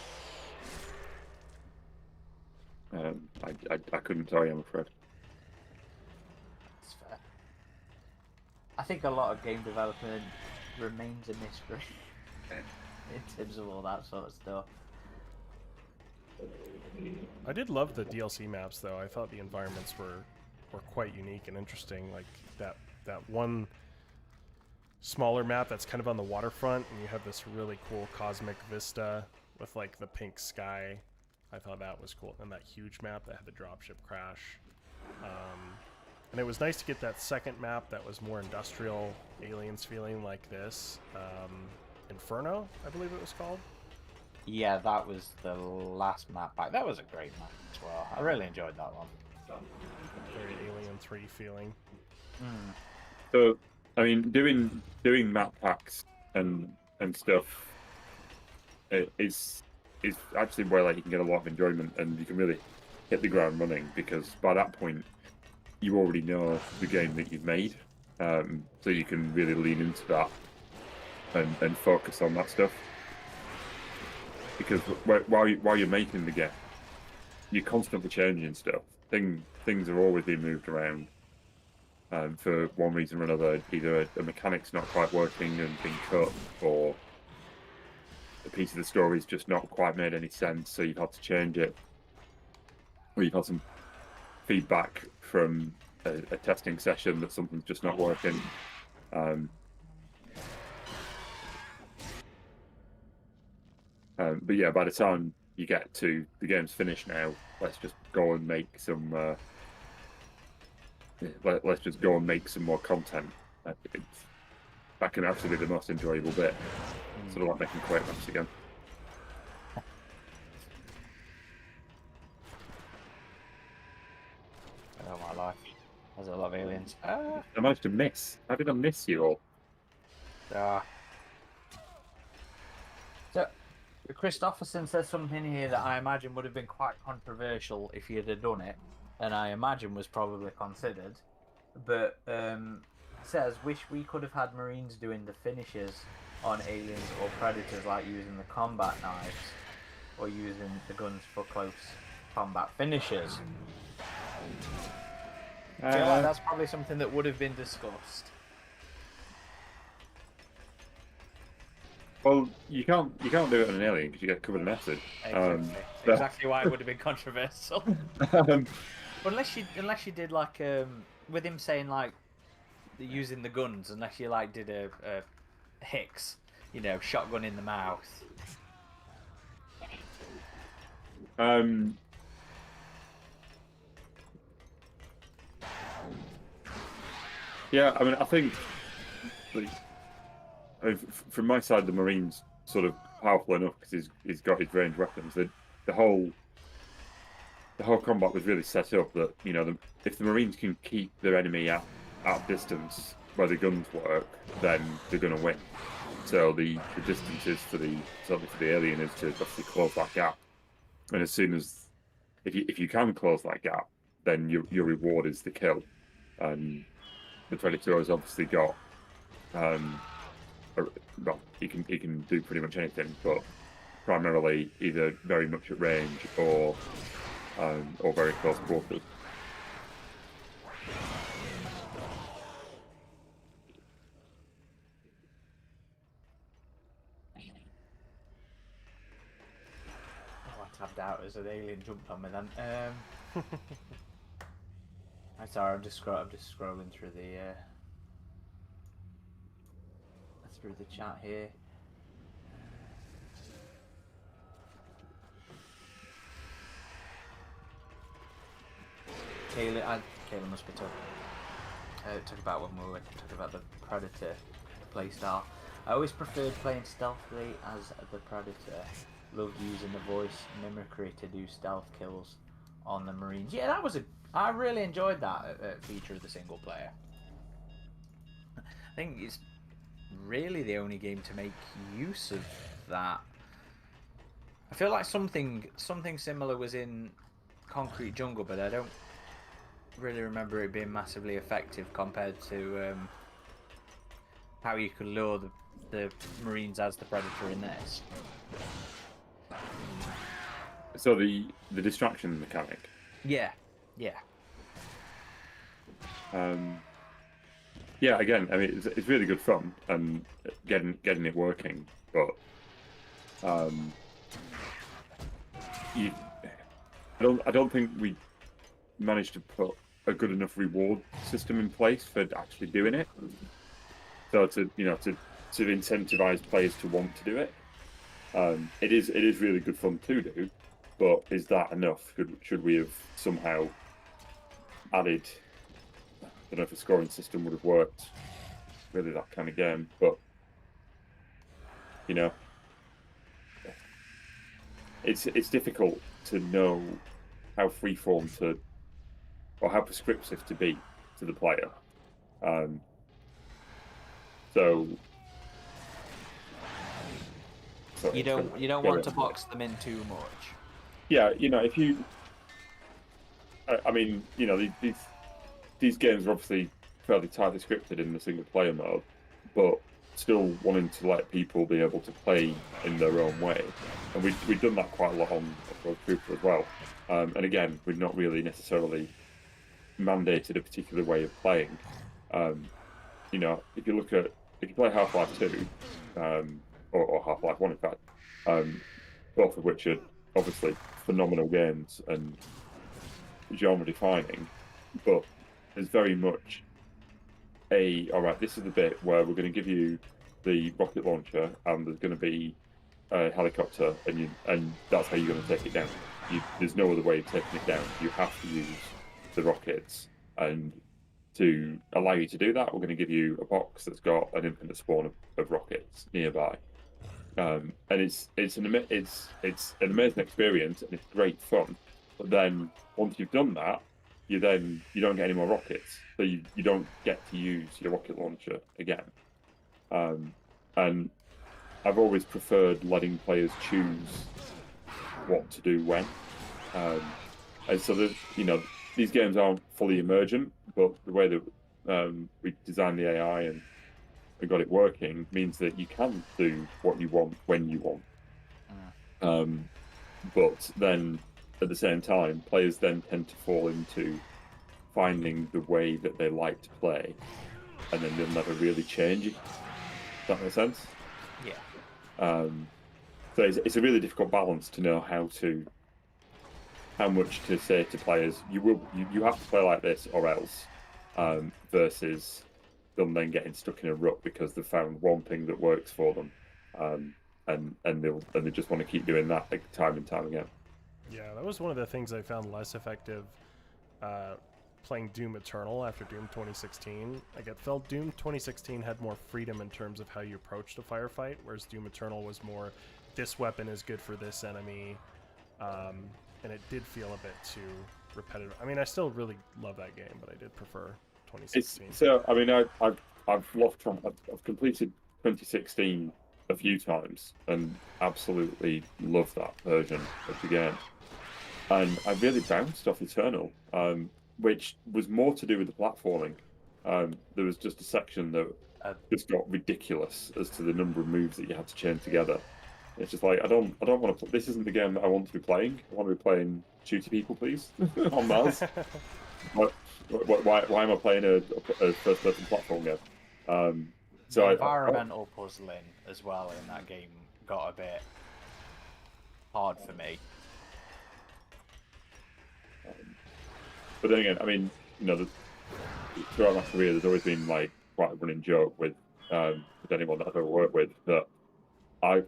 [SPEAKER 2] I couldn't tell you, I'm afraid.
[SPEAKER 1] That's fair. I think a lot of game development remains a mystery in terms of all that sort of stuff.
[SPEAKER 3] I did love the DLC maps, though. I thought the environments were quite unique and interesting. Like that one smaller map that's kind of on the waterfront, and you have this really cool cosmic vista with like the pink sky. I thought that was cool. And that huge map that had the dropship crash. And it was nice to get that second map that was more industrial, aliens feeling like this. Inferno, I believe it was called.
[SPEAKER 1] Yeah, that was the last map back. That was a great map as well. I really enjoyed that one.
[SPEAKER 3] Very Alien 3 feeling.
[SPEAKER 2] So, I mean, doing map packs and stuff is actually where like you can get a lot of enjoyment, and you can really hit the ground running, because by that point you already know the game that you've made, so you can really lean into that and focus on that stuff. Because while you're making the game, you're constantly changing stuff. Things are always being moved around. For one reason or another, either a mechanic's not quite working and being cut, or a piece of the story's just not quite made any sense, so you've had to change it. Or you've had some feedback from a testing session that something's just not working. But yeah, by the time you get to the game's finished now, let's just go and make some. Let's just go and make some more content. That can actually be the most enjoyable bit. Sort of like making Quake maps again.
[SPEAKER 1] Oh my life. There's a lot of aliens.
[SPEAKER 2] I managed to miss. How did I miss you all?
[SPEAKER 1] So, Christopherson says something here that I imagine would have been quite controversial if he had done it, and I imagine was probably considered. But says, wish we could have had Marines doing the finishes on aliens or predators, like using the combat knives or using the guns for close combat finishes. I feel like that's probably something that would have been discussed.
[SPEAKER 2] Well, you can't do it on an alien because you get covered in acid.
[SPEAKER 1] Exactly why it would have been controversial. unless you did like with him saying like using the guns, unless you like did a Hicks, shotgun in the mouth.
[SPEAKER 2] Yeah, I mean, I think from my side, the Marine's sort of powerful enough because he's got his ranged weapons. The whole combat was really set up that if the Marines can keep their enemy at distance where the guns work, then they're going to win. So the distances for the alien is to obviously close that gap, and as soon as if you can close that gap, then your reward is the kill. And the Predator has obviously got well, he can do pretty much anything, but primarily either very much at range or very close quarters.
[SPEAKER 1] I tabbed out as an alien jumped on me then. I'm sorry, I'm just scrolling through the chat here. Kayla must be talking about when we were talking about the Predator playstyle. I always preferred playing stealthily as the Predator. Loved using the voice mimicry to do stealth kills on the Marines. Yeah, I really enjoyed that feature of the single player. I think it's really the only game to make use of that. I feel like something similar was in Concrete Jungle, but I don't really remember it being massively effective compared to how you could lure the Marines as the Predator in this.
[SPEAKER 2] So the distraction mechanic.
[SPEAKER 1] Yeah.
[SPEAKER 2] Yeah, again, I mean, it's really good fun and getting it working, but I don't think we managed to put a good enough reward system in place for actually doing it. So to incentivize players to want to do it. It is really good fun to do, but is that enough? Should we have somehow added? I don't know if a scoring system would have worked. Really, that kind of game, but it's difficult to know how freeform or how prescriptive to be to the player. So
[SPEAKER 1] you don't want to box them in too much.
[SPEAKER 2] Yeah, if you, I mean, these games are obviously fairly tightly scripted in the single player mode, but still wanting to let people be able to play in their own way, and we've done that quite a lot on Rogue Trooper as well. And again, we've not really necessarily mandated a particular way of playing. If you play Half-Life 2, or Half-Life 1 in fact, both of which are obviously phenomenal games and genre defining, but there's very much alright, this is the bit where we're going to give you the rocket launcher and there's going to be a helicopter and that's how you're going to take it down. There's no other way of taking it down. You have to use the rockets, and to allow you to do that, we're going to give you a box that's got an infinite spawn of rockets nearby. and it's an amazing experience and it's great fun. But then once you've done that, you don't get any more rockets, so you don't get to use your rocket launcher again. And I've always preferred letting players choose what to do when. And so these games aren't fully emergent, but the way that we designed the AI and we got it working means that you can do what you want when you want. But then at the same time, players then tend to fall into finding the way that they like to play, and then they'll never really change it. Does that make sense?
[SPEAKER 1] Yeah.
[SPEAKER 2] So it's a really difficult balance to know how much to say to players. You have to play like this or else, versus them then getting stuck in a rut because they've found one thing that works for them, and they just want to keep doing that like time and time again.
[SPEAKER 3] Yeah, that was one of the things I found less effective playing Doom Eternal after Doom 2016. Like, it felt Doom 2016 had more freedom in terms of how you approached a firefight, whereas Doom Eternal was more, this weapon is good for this enemy, and it did feel a bit too repetitive. I mean, I still really love that game, but I did prefer 2016.
[SPEAKER 2] I mean, I've completed 2016 a few times and absolutely love that version of the game. And I really bounced off Eternal, which was more to do with the platforming. There was just a section that just got ridiculous as to the number of moves that you had to chain together. It's just like I don't want to. This isn't the game that I want to be playing. I want to be playing shooty people, please, on Mars. Why am I playing a first-person platform game?
[SPEAKER 1] So the environmental puzzling as well in that game got a bit hard for me.
[SPEAKER 2] But then again, I mean, throughout my career, there's always been like quite a running joke with anyone that I've ever worked with that I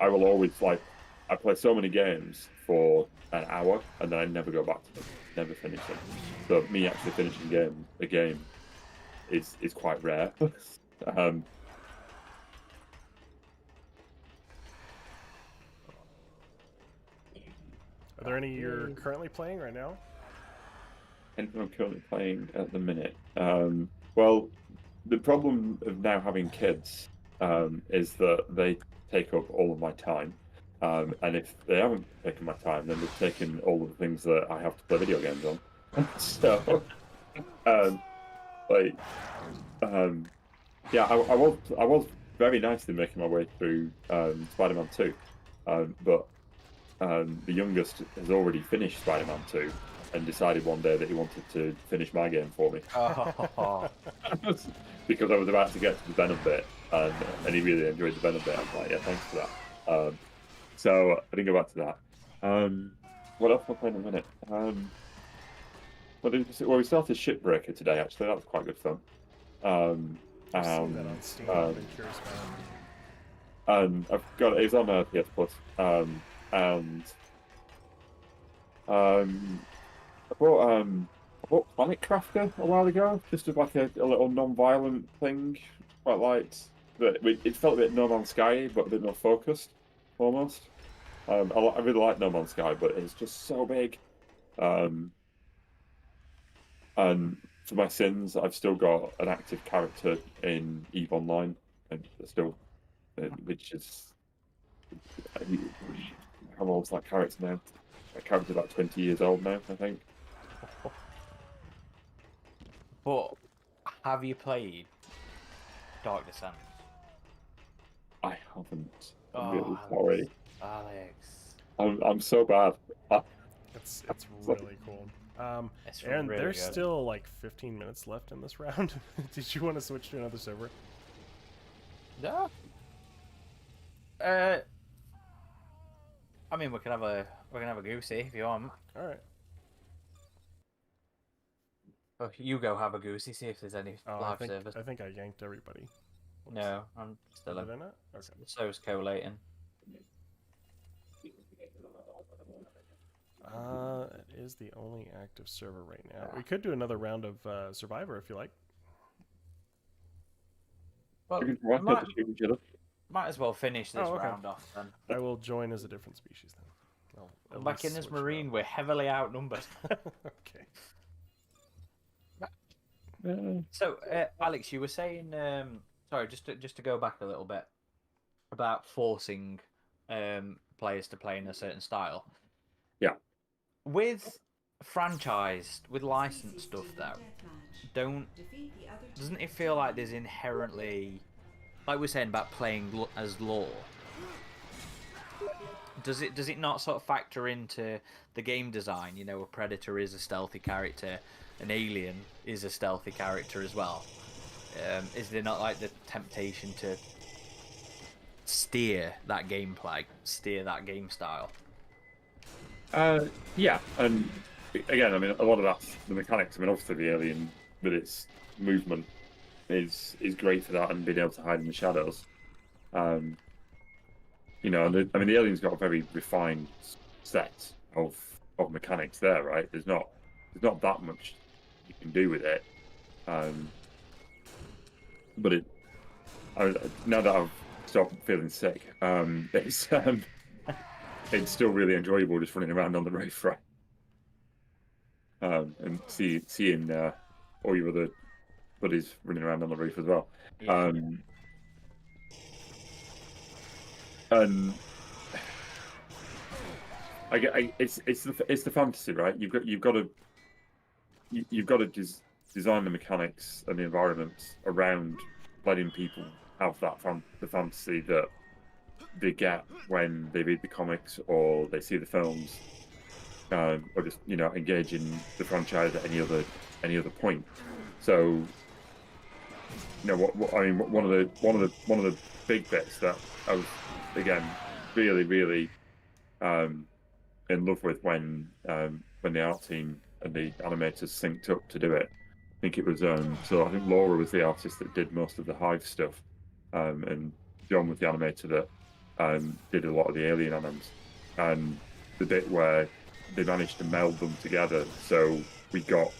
[SPEAKER 2] will always I play so many games for an hour and then I never go back to them, never finish them. So me actually finishing a game is quite rare.
[SPEAKER 3] Are there any you're currently playing right now?
[SPEAKER 2] Anything I'm currently playing at the minute? Well, the problem of now having kids is that they take up all of my time. And if they haven't taken my time, then they've taken all of the things that I have to play video games on. So, yeah, I was very nicely making my way through Spider-Man 2, but the youngest has already finished Spider-Man 2 and decided one day that he wanted to finish my game for me.
[SPEAKER 1] Oh.
[SPEAKER 2] Because I was about to get to the Venom bit, and he really enjoyed the Venom bit. I was like, yeah, thanks for that. So I didn't go back to that. What else am I playing in a minute? Well, we started Shipbreaker today, actually. That was quite good fun.
[SPEAKER 3] I've seen that on Steam. I've been curious about it.
[SPEAKER 2] And I've got it's on PS Plus. And I bought Planet Crafter a while ago, just as like a little non-violent thing. Quite liked that. It felt a bit No Man's Sky, but a bit more focused, almost. I really like No Man's Sky, but it's just so big. And for my sins, I've still got an active character in EVE Online, and still, which is how old's that character now? That character's about 20 years old now, I think.
[SPEAKER 1] But have you played Dark Descent?
[SPEAKER 2] I haven't. I'm really sorry.
[SPEAKER 1] Alex.
[SPEAKER 2] I'm so bad.
[SPEAKER 3] It's really cool. Aaron,
[SPEAKER 1] really
[SPEAKER 3] there's
[SPEAKER 1] good.
[SPEAKER 3] still like 15 minutes left in this round. Did you want to switch to another server?
[SPEAKER 1] No. I mean, we can have a goosey if you want.
[SPEAKER 3] All right.
[SPEAKER 1] Oh, you go have a goosey. See if there's any live service.
[SPEAKER 3] I think I yanked everybody.
[SPEAKER 1] No, I'm still
[SPEAKER 3] Did
[SPEAKER 1] in.
[SPEAKER 3] I not? Okay.
[SPEAKER 1] So's collating.
[SPEAKER 3] It is the only active server right now. We could do another round of Survivor if you like.
[SPEAKER 1] Well,
[SPEAKER 2] We can shoot each other.
[SPEAKER 1] Might as well finish this
[SPEAKER 3] Oh, okay.
[SPEAKER 1] round off then.
[SPEAKER 3] I will join as a different species then. I'll at
[SPEAKER 1] Back
[SPEAKER 3] least
[SPEAKER 1] in as
[SPEAKER 3] switch it
[SPEAKER 1] Marine,
[SPEAKER 3] up.
[SPEAKER 1] we're heavily outnumbered.
[SPEAKER 3] Okay.
[SPEAKER 1] So, Alex, you were saying, sorry, just to go back a little bit about forcing players to play in a certain style.
[SPEAKER 2] Yeah.
[SPEAKER 1] With franchised, with licensed stuff though, doesn't it feel like there's inherently, like we're saying about playing as lore? Does it not sort of factor into the game design? You know, a Predator is a stealthy character, an Alien is a stealthy character as well. Is there not like the temptation to steer that gameplay, steer that game style?
[SPEAKER 2] Yeah, and again, I mean, a lot of that's the mechanics. I mean, obviously the Alien with its movement is great for that and being able to hide in the shadows. You know, and I mean, the Alien's got a very refined set of mechanics there, right? There's not that much you can do with it. But now that I've stopped feeling sick, it's still really enjoyable just running around on the roof, right? And seeing all your other buddies running around on the roof as well.
[SPEAKER 1] Yeah.
[SPEAKER 2] And it's the fantasy, right? You've got to design the mechanics and the environments around letting people have the fantasy that they get when they read the comics or they see the films, or just engage in the franchise at any other point. So, what I mean, one of the big bits that I was again really in love with when the art team and the animators synced up to do it. I think it was so I think Laura was the artist that did most of the Hive stuff, and John was the animator that did a lot of the Alien anims, and the bit where they managed to meld them together, so we got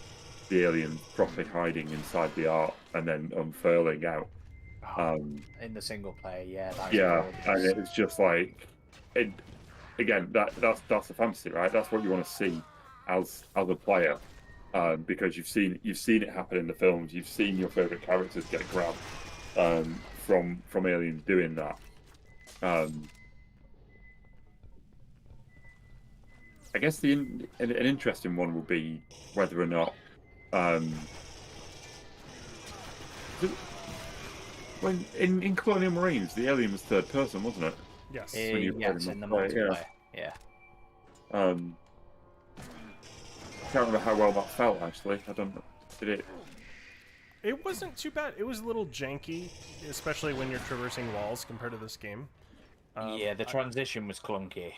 [SPEAKER 2] the Alien properly hiding inside the art and then unfurling out.
[SPEAKER 1] In the single player, yeah.
[SPEAKER 2] And it was just like, again, that's the fantasy, right? That's what you want to see as a player, because you've seen it happen in the films. You've seen your favorite characters get grabbed from aliens doing that. I guess an interesting one would be whether or not when in Colonial Marines, the alien was third person, wasn't it?
[SPEAKER 3] Yes.
[SPEAKER 1] Yes, in the multiplayer. Yeah.
[SPEAKER 2] Can't remember how well that felt actually. I don't know. Did it?
[SPEAKER 3] It wasn't too bad. It was a little janky, especially when you're traversing walls compared to this game.
[SPEAKER 1] Yeah, the transition was clunky.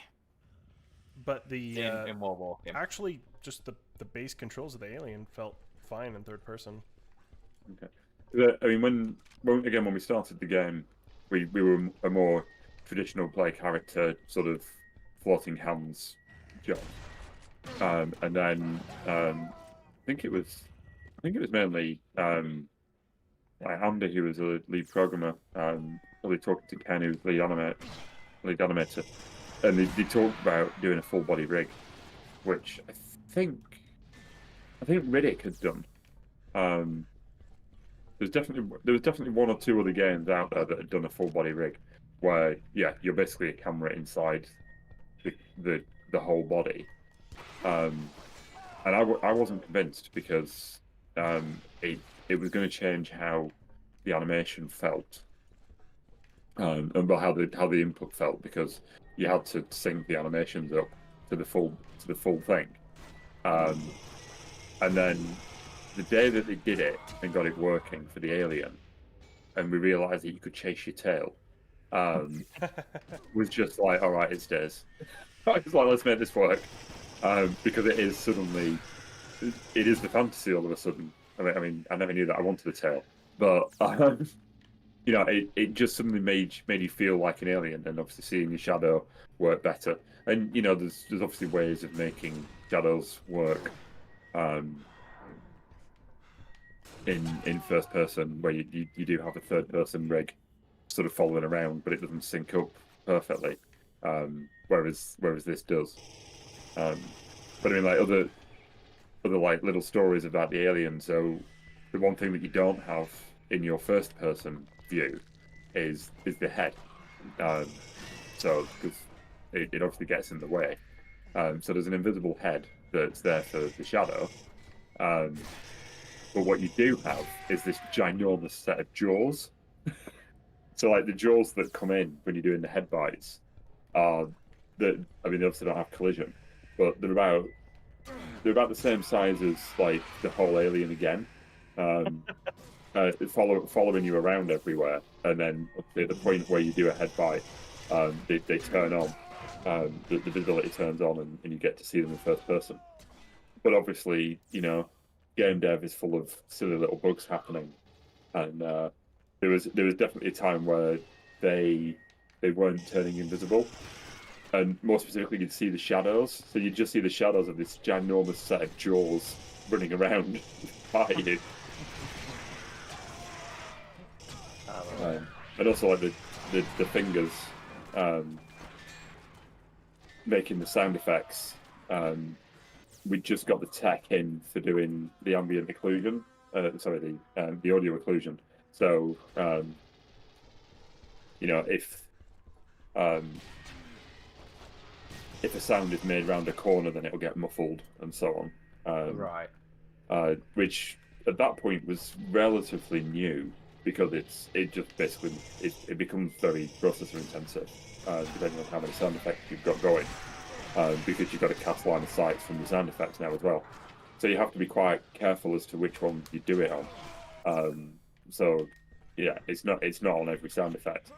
[SPEAKER 3] But the
[SPEAKER 1] in World War.
[SPEAKER 3] actually, just the base controls of the alien felt fine in third person.
[SPEAKER 2] Okay. I mean, when we started the game, we were a more traditional play character, sort of floating hands job, and then I think it was mainly like Andy, who was a lead programmer, probably talking to Ken, who was lead animator, and they talked about doing a full body rig, which I think Riddick had done. There was definitely one or two other games out there that had done a full body rig, where you're basically a camera inside the whole body, and I wasn't convinced because it was going to change how the animation felt, and how the input felt, because you had to sync the animations up to the full thing, and then the day that they did it and got it working for the alien, and we realised that you could chase your tail, was just like, all right, it's days. It's like, let's make this work, because it is the fantasy all of a sudden. I mean, I never knew that I wanted a tail, but it just suddenly made you feel like an alien, and obviously seeing your shadow work better. And there's obviously ways of making shadows work in first person, where you do have a third person rig sort of following around, but it doesn't sync up perfectly. Whereas this does. But I mean, like other like little stories about the alien. So the one thing that you don't have in your first person view is the head. So because it obviously gets in the way. So there's an invisible head that's there for the shadow. But what you do have is this ginormous set of jaws. So like the jaws that come in when you're doing the head bites are that they obviously don't have collision, but they're about the same size as like the whole alien again. Following you around everywhere, and then at the point where you do a head bite, they turn on. The visibility turns on, and you get to see them in first person. But obviously, game dev is full of silly little bugs happening, and there was definitely a time where they weren't turning invisible, and more specifically, you'd see the shadows. So you'd just see the shadows of this ginormous set of jaws running around by you. And also like the fingers making the sound effects. We just got the tech in for doing the ambient occlusion. The audio occlusion. So if a sound is made round a corner, then it'll get muffled and so on.
[SPEAKER 1] Right.
[SPEAKER 2] Which at that point was relatively new because it becomes very processor intensive, depending on how many sound effects you've got going. Because you've got to cast line of sight from the sound effects now as well. So you have to be quite careful as to which one you do it on. So yeah, it's not on every sound effect.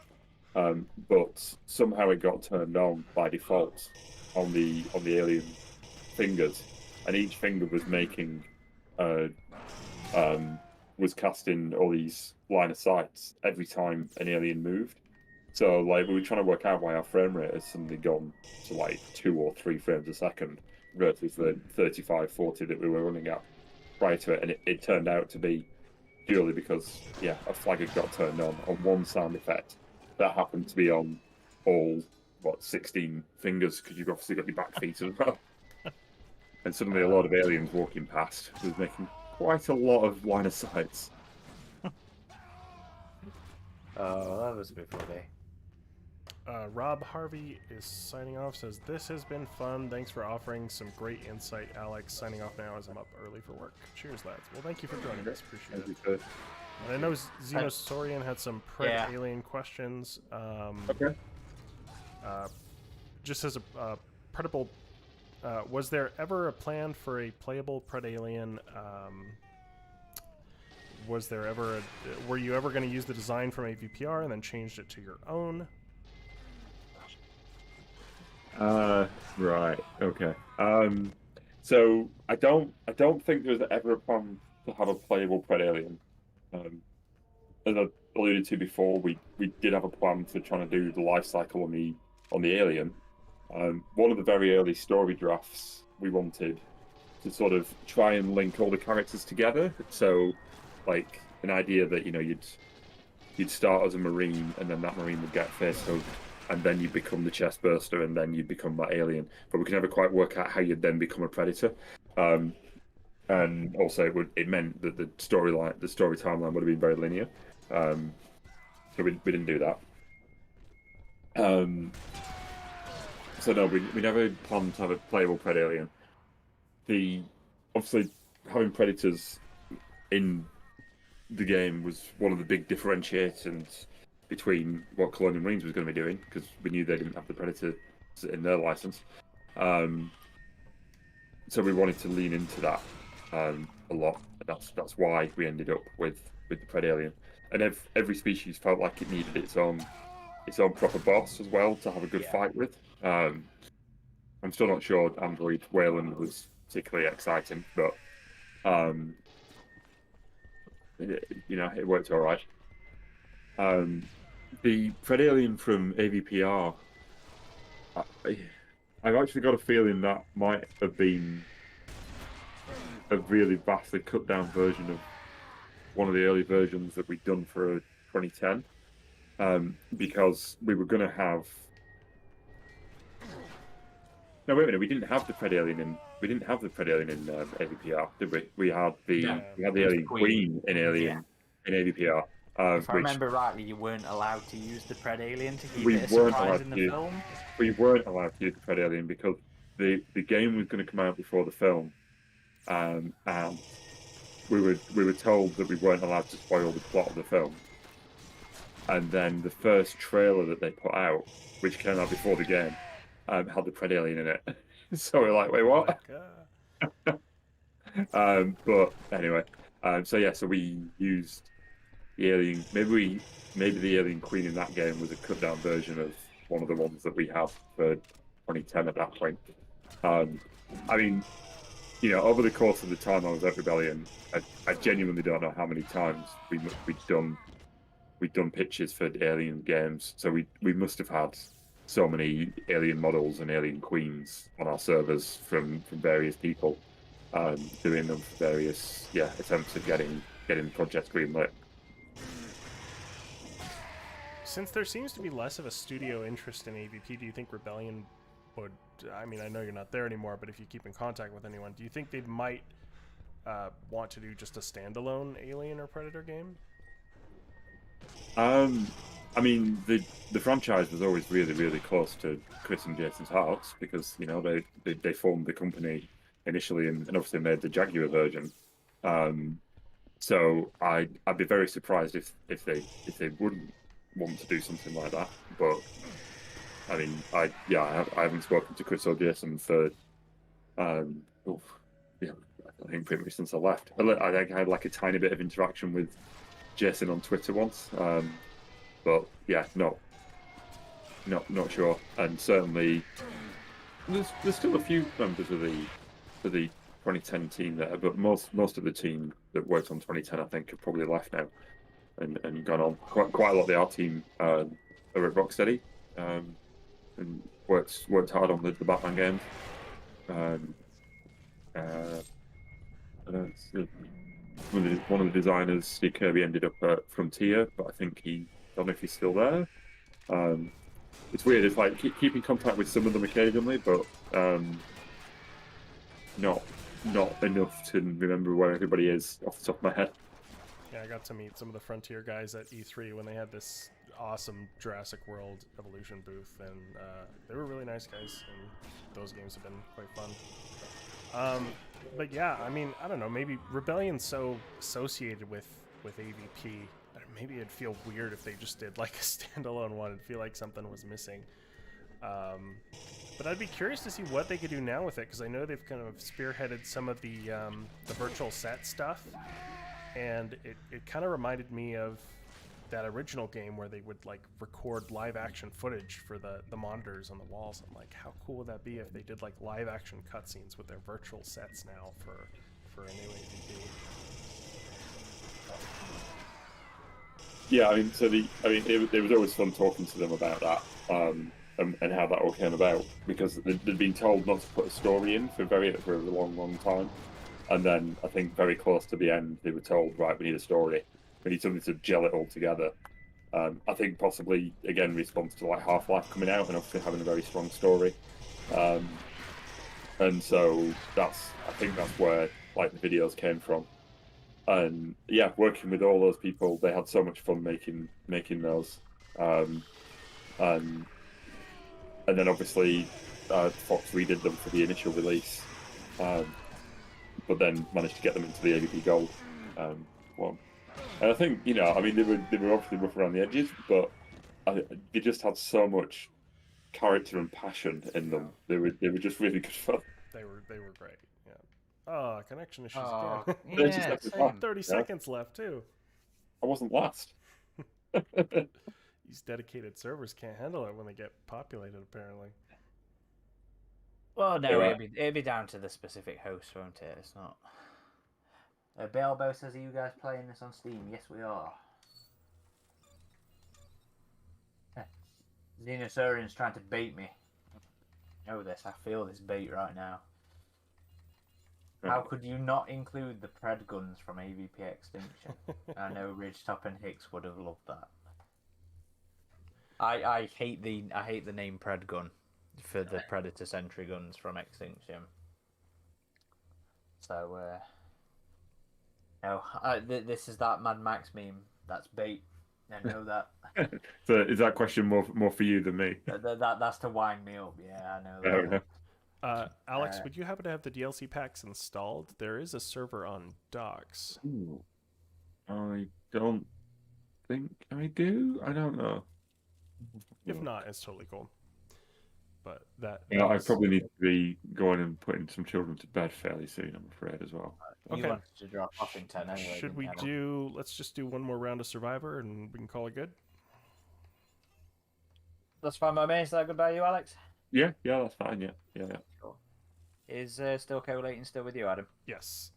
[SPEAKER 2] But somehow it got turned on by default on the alien fingers, and each finger was making was casting all these line of sights every time an alien moved. So like we were trying to work out why our frame rate has suddenly gone to like 2 or 3 frames a second versus the 35, 40 that we were running at prior to it, and it turned out to be purely because a flag had got turned on one sound effect that happened to be on all 16 fingers, because you've obviously got your back feet as well. And suddenly a lot of aliens walking past was making quite a lot of line of sights.
[SPEAKER 1] Oh, that was a bit funny.
[SPEAKER 3] Rob Harvey is signing off, says, "This has been fun. Thanks for offering some great insight, Alex. Signing off now as I'm up early for work. Cheers, lads." Well, thank you for joining us. Appreciate it. And I know Xenosorian had some alien questions.
[SPEAKER 2] Okay.
[SPEAKER 3] Just as a Predable, was there ever a plan for a playable Predalien? Was there ever were you ever going to use the design from AVPR and then changed it to your own?
[SPEAKER 2] Right. Okay. So I don't think there was ever a plan to have a playable Predalien. As I alluded to before, we did have a plan for trying to do the life cycle on the alien. One of the very early story drafts, we wanted to sort of try and link all the characters together. So, like an idea that you'd start as a Marine, and then that Marine would get face hugged, and then you become the chest burster, and then you become that alien. But we could never quite work out how you'd then become a predator. And also, it meant that the story timeline would have been very linear. So we didn't do that. So no, we never planned to have a playable Predalien. Obviously having predators in the game was one of the big differentiators between what Colonial Marines was going to be doing, because we knew they didn't have the predators in their license. So we wanted to lean into that a lot. That's why we ended up with the Predalien. And every species felt like it needed its own proper boss as well to have a good fight with. I'm still not sure Android Wayland was particularly exciting, but it worked all right. The Predalien from AVPR, I've actually got a feeling that might have been a really vastly cut down version of one of the early versions that we'd done for 2010. because we were going to have. No, wait a minute. We didn't have the Predalien in. We didn't have the Predalien in AVPR, did we? We had the Alien Queen in Alien in AVPR.
[SPEAKER 1] If I remember rightly, you weren't allowed to use the Predalien to keep
[SPEAKER 2] we
[SPEAKER 1] it a
[SPEAKER 2] weren't
[SPEAKER 1] surprise
[SPEAKER 2] allowed
[SPEAKER 1] in the
[SPEAKER 2] to.
[SPEAKER 1] film.
[SPEAKER 2] We weren't allowed to use the Predalien because the game was going to come out before the film, and we were told that we weren't allowed to spoil the plot of the film. And then the first trailer that they put out, which came out before the game, had the Predalien in it. So we're like, wait, what? But anyway, so we used the Alien. Maybe the Alien Queen in that game was a cut down version of one of the ones that we have for 2010 at that point. I mean, over the course of the time I was at Rebellion, I genuinely don't know how many times we'd done pitches for Alien games. So we must have had so many Alien models and Alien Queens on our servers from various people, doing them for various attempts at getting projects greenlit.
[SPEAKER 3] Since there seems to be less of a studio interest in AVP, do you think Rebellion would? I mean, I know you're not there anymore, but if you keep in contact with anyone, do you think they might want to do just a standalone Alien or Predator game?
[SPEAKER 2] I mean, the franchise was always really, really close to Chris and Jason's hearts because they formed the company initially and obviously made the Jaguar version. So I'd be very surprised if they wouldn't want to do something like that. But I mean, I haven't spoken to Chris or Jason for I think pretty much since I left. I think I had like a tiny bit of interaction with Jason on Twitter once, but yeah, not sure. And certainly, there's still a few members of the 2010 team there, but most of the team that worked on 2010, I think, have probably left now and gone on. Quite a lot of our team are at Rocksteady, and worked hard on the Batman games. One of the designers, Steve Kirby, ended up at Frontier, but I think I don't know if he's still there. It's weird. It's like keep in contact with some of them occasionally, but not enough to remember where everybody is off the top of my head.
[SPEAKER 3] Yeah, I got to meet some of the Frontier guys at E3 when they had this awesome Jurassic World Evolution booth, and they were really nice guys, and those games have been quite fun. But yeah, I mean, I don't know, maybe Rebellion's so associated with AVP, maybe it'd feel weird if they just did like a standalone one. It'd feel like something was missing. But I'd be curious to see what they could do now with it, because I know they've kind of spearheaded some of the virtual set stuff, and it kind of reminded me of that original game where they would like record live action footage for the monitors on the walls. I'm like, how cool would that be if they did like live action cutscenes with their virtual sets now for a new AVP?
[SPEAKER 2] Yeah, I mean, it was always fun talking to them about that, and how that all came about, because they'd been told not to put a story in for a long time, and then I think very close to the end they were told, right, we need a story. We need something to gel it all together. I think possibly, again, response to like Half-Life coming out and obviously having a very strong story. And so I think that's where like the videos came from. And yeah, working with all those people, they had so much fun making those. And then obviously Fox redid them for the initial release, but then managed to get them into the AVP Gold one. And I think, they were obviously rough around the edges, but they just had so much character and passion in them. They were just really good fun.
[SPEAKER 3] They were great. Yeah. Oh, connection issues
[SPEAKER 1] again.
[SPEAKER 3] Yeah, 30 seconds left too.
[SPEAKER 2] I wasn't last.
[SPEAKER 3] These dedicated servers can't handle it when they get populated, apparently.
[SPEAKER 1] Well, no, it'd be down to the specific host, won't it? It's not. Bilbo says, are you guys playing this on Steam? Yes, we are. Xenosaurian's trying to bait me. I know this. I feel this bait right now. How could you not include the Pred guns from AVP Extinction? I know Ridgetop and Hicks would have loved that. I hate the name Pred gun for the Predator Sentry guns from Extinction. So no, this is that Mad Max meme. That's bait. I know that.
[SPEAKER 2] So is that question more for you than me?
[SPEAKER 1] That's to wind me up. Yeah, I know
[SPEAKER 2] Fair
[SPEAKER 1] that.
[SPEAKER 2] enough.
[SPEAKER 3] Alex, would you happen to have the DLC packs installed? There is a server on Docs.
[SPEAKER 2] Ooh, I don't think I do. I don't know.
[SPEAKER 3] If not, it's totally cool. But that.
[SPEAKER 2] Yeah, I
[SPEAKER 3] is-
[SPEAKER 2] probably need to be going and putting some children to bed fairly soon, I'm afraid, as well.
[SPEAKER 1] You
[SPEAKER 3] Okay.
[SPEAKER 1] wanted to drop off in 10 anyway.
[SPEAKER 3] Should we
[SPEAKER 1] didn't you?
[SPEAKER 3] do? Let's just do one more round of Survivor, and we can call it good.
[SPEAKER 1] That's fine by me. Is that goodbye, you, Alex?
[SPEAKER 2] Yeah, that's fine. Yeah.
[SPEAKER 1] Cool. Is still collating still with you, Adam?
[SPEAKER 3] Yes.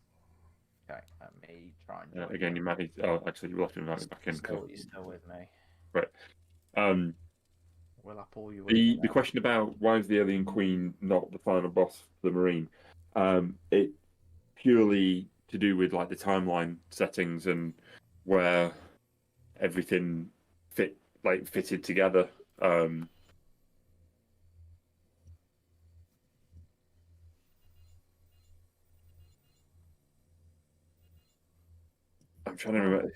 [SPEAKER 1] Okay, let me try and join
[SPEAKER 2] Again, you might need. Oh, actually, you'll have to invite me back in.
[SPEAKER 1] You're still with me.
[SPEAKER 2] Right.
[SPEAKER 1] Will I pull you
[SPEAKER 2] The
[SPEAKER 1] in?
[SPEAKER 2] question about why is the Alien Queen not the final boss for the Marine? It purely to do with like the timeline settings and where everything fitted together. I'm trying to remember.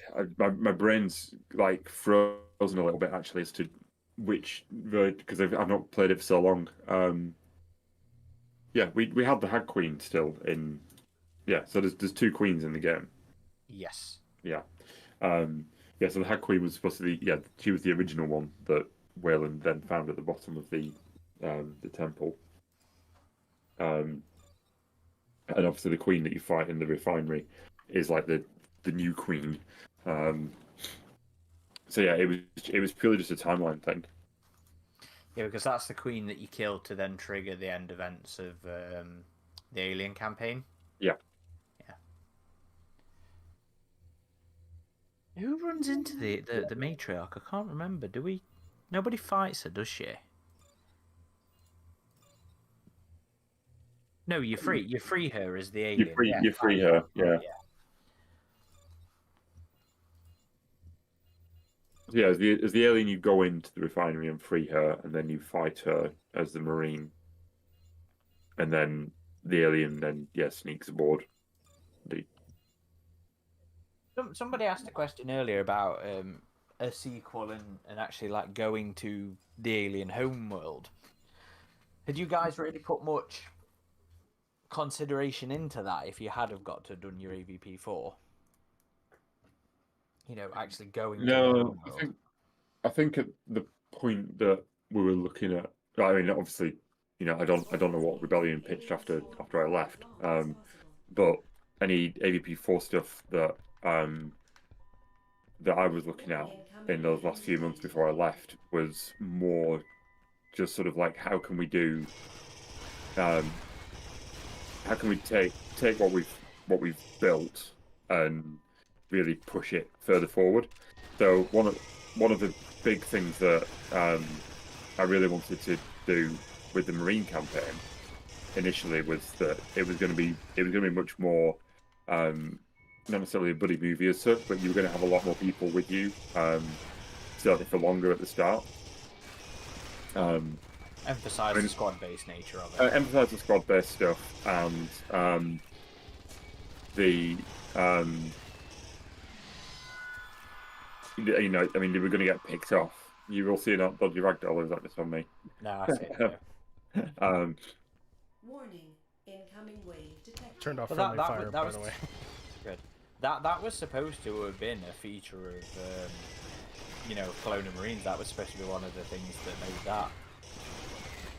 [SPEAKER 2] My brain's like frozen a little bit actually as to which because I've not played it for so long. Yeah, we had the Hag Queen still in. Yeah, so there's two queens in the game.
[SPEAKER 1] Yes.
[SPEAKER 2] Yeah, yeah. So the Hag Queen was supposed to be she was the original one that Wayland then found at the bottom of the temple. And obviously the queen that you fight in the refinery is like the new queen. So yeah, it was purely just a timeline thing.
[SPEAKER 1] Yeah, because that's the queen that you killed to then trigger the end events of the Alien campaign.
[SPEAKER 2] Yeah.
[SPEAKER 1] Who runs into the matriarch? I can't remember. Do we? Nobody fights her, does she? No, you free her as the alien.
[SPEAKER 2] You free her. Yeah. Yeah, as the alien, you go into the refinery and free her, and then you fight her as the Marine, and then the alien then sneaks aboard.
[SPEAKER 1] Somebody asked a question earlier about a sequel and actually like going to the alien homeworld. Had you guys really put much consideration into that if you had have got to have done your AVP4? You know, actually going.
[SPEAKER 2] No, I think at the point that we were looking at, I mean, obviously, I don't know what Rebellion pitched after I left, but any AVP4 stuff that I was looking at in those last few months before I left was more just sort of like how can we take what we've built and really push it further forward. So one of the big things that I really wanted to do with the Marine campaign initially was that it was going to be much more not necessarily a buddy movie as such, but you were going to have a lot more people with you, certainly for longer at the start.
[SPEAKER 1] Emphasize the squad-based nature of it.
[SPEAKER 2] Emphasize the squad-based stuff and the I mean, they were going to get picked off. You will see not dodgy ragdoll, or is that just on me?
[SPEAKER 1] No, I see it.
[SPEAKER 4] Warning, incoming wave detected.
[SPEAKER 3] Turned off
[SPEAKER 1] Well,
[SPEAKER 3] friendly
[SPEAKER 1] that
[SPEAKER 3] fire, by
[SPEAKER 1] was
[SPEAKER 3] the way.
[SPEAKER 1] good. That was supposed to have been a feature of, Clone Marines. That was supposed to be one of the things that made that.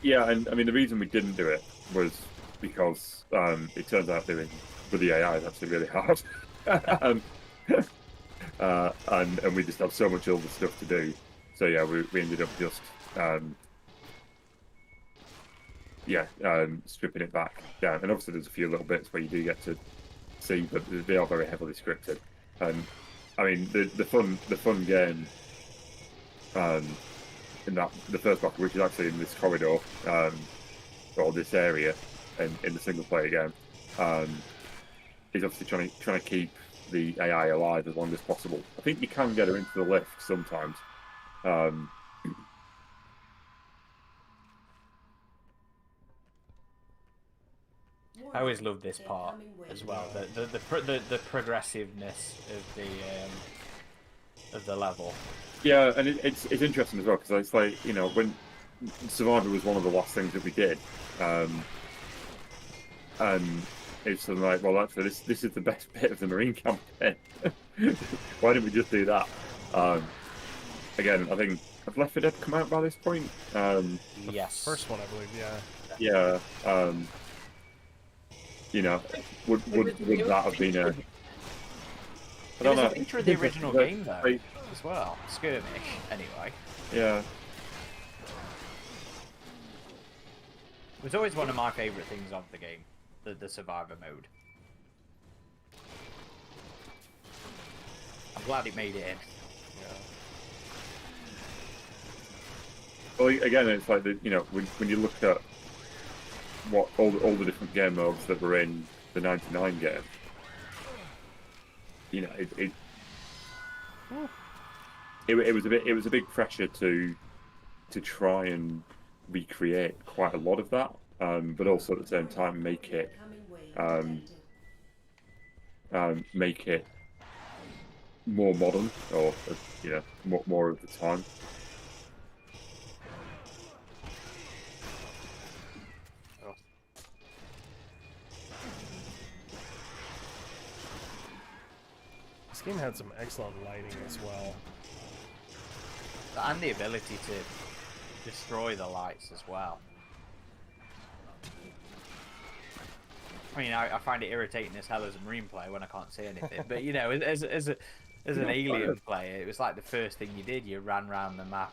[SPEAKER 2] Yeah, and I mean the reason we didn't do it was because it turns out doing with the AI is actually really hard, and we just have so much other stuff to do. So yeah, we ended up just stripping it back down. And obviously there's a few little bits where you do get to see, but they are very heavily scripted. And I mean the fun game in that the first block, which is actually in this corridor or this area in the single player game, is obviously trying to keep the AI alive as long as possible. I think you can get her into the lift sometimes,
[SPEAKER 1] I always love this part as well. The progressiveness of the level.
[SPEAKER 2] Yeah, and it's interesting as well because it's like, you know, when Survivor was one of the last things that we did, and it's sort of like, well, actually, this is the best bit of the Marine campaign. Why didn't we just do that? Again, I think have Left 4 Dead come out by this point?
[SPEAKER 1] Yes.
[SPEAKER 3] First one, I believe.
[SPEAKER 2] Yeah. You know, would that have been a? I don't know.
[SPEAKER 1] It was a feature of the original game though, as well. Skirmish, anyway.
[SPEAKER 2] Yeah.
[SPEAKER 1] It was always one of my favourite things of the game, the Survivor mode. I'm glad it made it in.
[SPEAKER 2] Well, again, it's like you know, when you look at what all the different game modes that were in the '99 game, you know, it was a big pressure to try and recreate quite a lot of that, but also at the same time make it more modern, or you know, more of the time.
[SPEAKER 3] This game had some excellent lighting as well.
[SPEAKER 1] And the ability to destroy the lights as well. I mean, I find it irritating as hell as a Marine player when I can't see anything. But, you know, as an alien player, it was like the first thing you did. You ran around the map,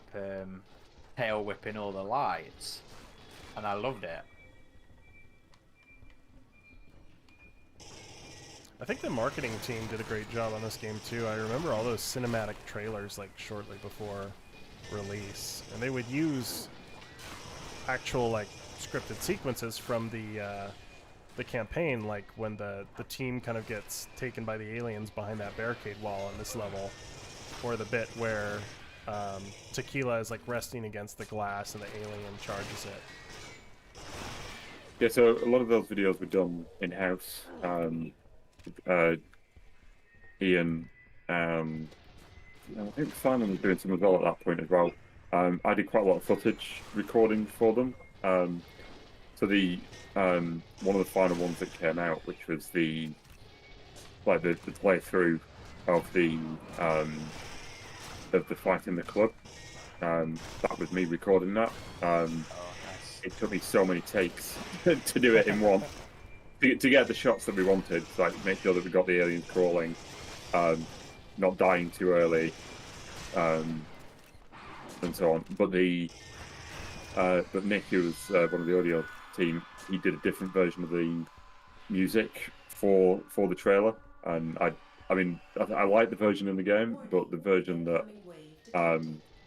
[SPEAKER 1] tail whipping all the lights. And I loved it.
[SPEAKER 3] I think the marketing team did a great job on this game too. I remember all those cinematic trailers like shortly before release, and they would use actual like scripted sequences from the campaign, like when the team kind of gets taken by the aliens behind that barricade wall on this level, or the bit where Tequila is like resting against the glass and the alien charges it.
[SPEAKER 2] Yeah, so a lot of those videos were done in-house. Ian, I think Simon was doing some as well at that point as well. I did quite a lot of footage recording for them. So the one of the final ones that came out, which was the playthrough of the fight in the club. That was me recording that. It took me so many takes to do it in one. To get the shots that we wanted, like make sure that we got the aliens crawling, not dying too early, and so on. But Nick, who was one of the audio team, he did a different version of the music for the trailer, and I like the version in the game, but the version that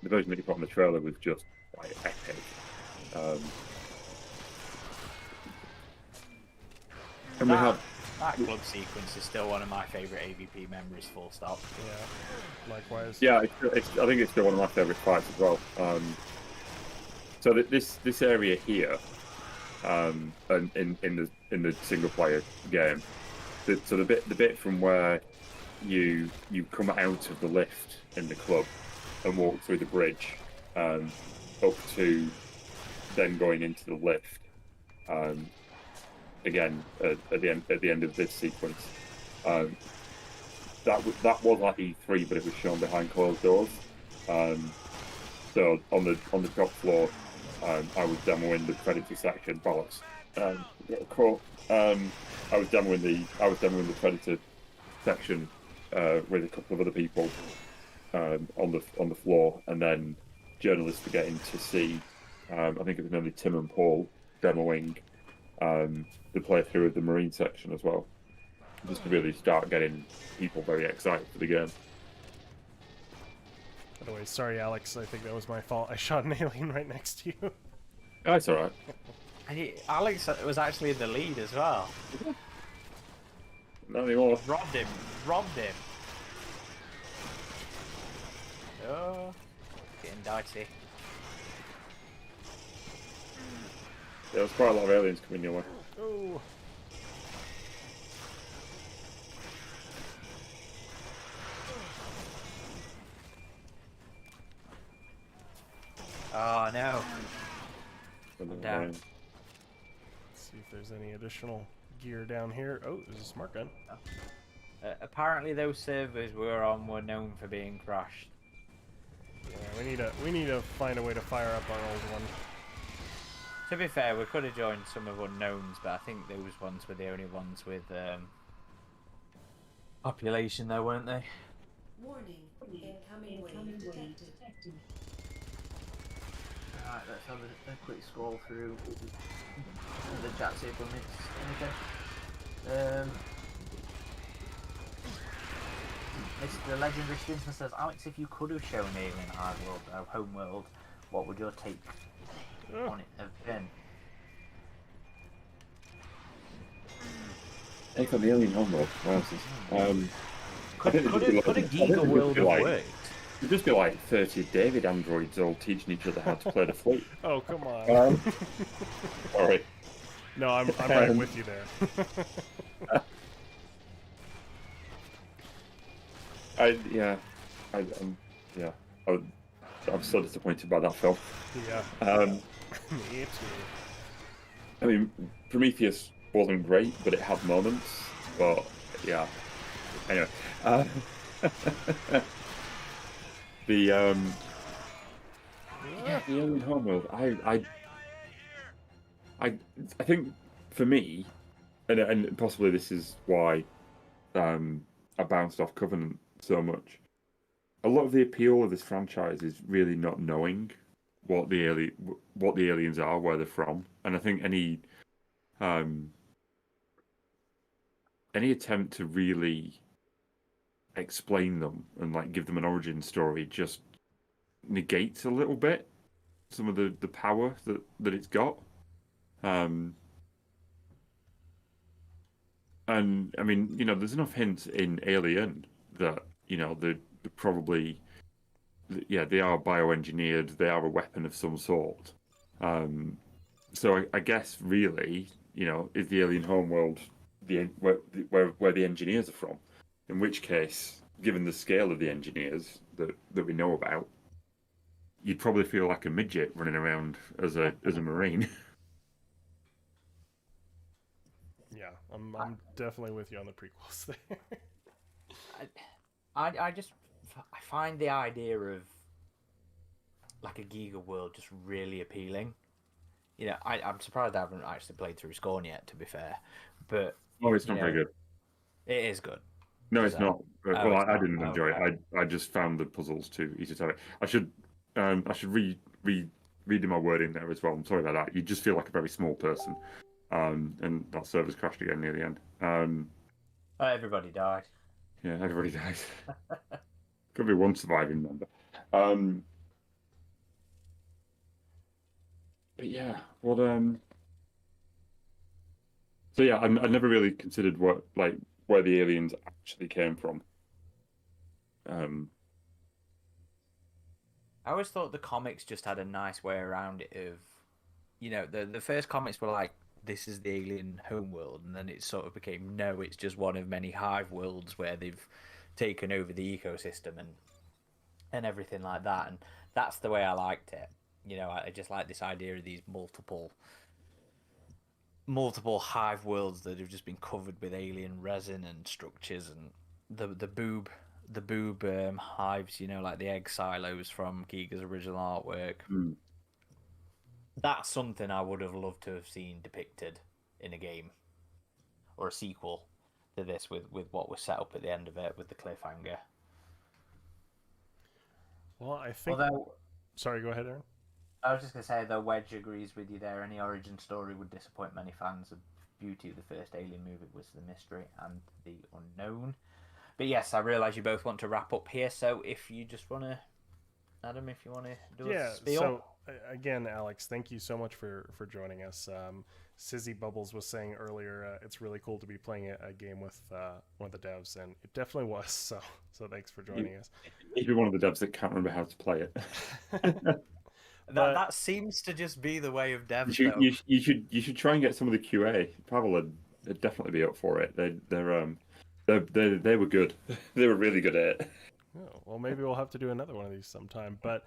[SPEAKER 2] he put on the trailer was just like epic. And
[SPEAKER 1] that club sequence is still one of my favourite AVP memories, full stop.
[SPEAKER 3] Yeah, likewise.
[SPEAKER 2] Yeah, I think it's still one of my favourite fights as well. So this area here, and in the single player game, the bit from where you come out of the lift in the club and walk through the bridge, up to then going into the lift. Again, at the end of this sequence, that was at E3, but it was shown behind closed doors. So on the top floor, I was demoing the Predator section. Bollocks. Cool. I was demoing the Predator section with a couple of other people on the floor, and then journalists were getting to see. I think it was mainly Tim and Paul demoing the playthrough of the Marine section as well, just to really start getting people very excited for the game.
[SPEAKER 3] By the way, sorry Alex, I think that was my fault. I shot an alien right next to you.
[SPEAKER 2] Oh, that's alright.
[SPEAKER 1] And Alex was actually in the lead as well.
[SPEAKER 2] Not anymore.
[SPEAKER 1] Robbed him. Oh, getting dicey.
[SPEAKER 2] Yeah, there's quite a lot of aliens coming your way.
[SPEAKER 3] Oh.
[SPEAKER 2] I'm
[SPEAKER 1] down.
[SPEAKER 2] Ryan.
[SPEAKER 3] Let's see if there's any additional gear down here. Oh, there's a smart gun.
[SPEAKER 1] Apparently, those servers we're on were known for being crashed.
[SPEAKER 3] Yeah, we need to find a way to fire up our old one.
[SPEAKER 1] To be fair, we could have joined some of Unknowns, but I think those ones were the only ones with population, though, weren't they?
[SPEAKER 4] Warning. Incoming wave detected.
[SPEAKER 1] Alright, let's have a quick scroll through the chat, see if we missed anything. Mr. Legendary Stinsman says, Alex, if you could have shown Alien Homeworld, what would your take on it have been?
[SPEAKER 2] Take on the Alien Homeworld.
[SPEAKER 1] Could a Giga World have worked?
[SPEAKER 2] It'd just be like 30 David androids all teaching each other how to play the flute.
[SPEAKER 3] Oh, come on.
[SPEAKER 2] Sorry.
[SPEAKER 3] No, I'm right with you there.
[SPEAKER 2] I'm so disappointed by that film.
[SPEAKER 3] Yeah. Me too.
[SPEAKER 2] I mean, Prometheus wasn't great, but it had moments. But yeah. Anyway, the Alien Homeworld. I think for me, and possibly this is why I bounced off Covenant so much. A lot of the appeal of this franchise is really not knowing what the aliens are, where they're from, and I think any attempt to really explain them and like give them an origin story just negates a little bit some of the power that it's got. And I mean, there's enough hints in Alien that they're probably, yeah, they are bioengineered. They are a weapon of some sort. So I guess really, is the Alien Homeworld where the engineers are from? In which case, given the scale of the engineers that we know about, you'd probably feel like a midget running around as a Marine.
[SPEAKER 3] Yeah, I'm definitely with you on the prequels there.
[SPEAKER 1] I find the idea of like a Giga World just really appealing. I'm surprised I haven't actually played through Scorn yet, to be fair. But
[SPEAKER 2] it's not very good.
[SPEAKER 1] It is good.
[SPEAKER 2] No, it's not. Well, I didn't enjoy
[SPEAKER 1] okay.
[SPEAKER 2] it. I just found the puzzles too easy to. I should read my wording there as well. I'm sorry about that. You just feel like a very small person. And that server's crashed again near the end.
[SPEAKER 1] Everybody died.
[SPEAKER 2] Yeah, everybody died. Could be one surviving member. But yeah, what So yeah, I never really considered where the aliens actually came from.
[SPEAKER 1] I always thought the comics just had a nice way around it of, the first comics were like, this is the alien homeworld, and then it sort of became, no, it's just one of many hive worlds where they've taken over the ecosystem and everything like that, and that's the way I liked it. I just like this idea of these multiple hive worlds that have just been covered with alien resin and structures, and the boob hives, like the egg silos from Giga's original artwork. That's something I would have loved to have seen depicted in a game or a sequel to this with what was set up at the end of it with the cliffhanger.
[SPEAKER 3] Well, I think. Sorry, go ahead, Aaron.
[SPEAKER 1] I was just going to say, though, Wedge agrees with you there. Any origin story would disappoint many fans. The beauty of the first Alien movie was the mystery and the unknown. But yes, I realise you both want to wrap up here, so if you just want to, Adam, if you want to do a spiel. So,
[SPEAKER 3] again, Alex, thank you so much for joining us. Sizzy Bubbles was saying earlier, it's really cool to be playing a game with one of the devs, and it definitely was, so thanks for joining us.
[SPEAKER 2] You're one of the devs that can't remember how to play it.
[SPEAKER 1] That seems to just be the way of devs.
[SPEAKER 2] You should try and get some of the QA. Pavel would definitely be up for it. They were good. They were really good at it.
[SPEAKER 3] Oh, well, maybe we'll have to do another one of these sometime. But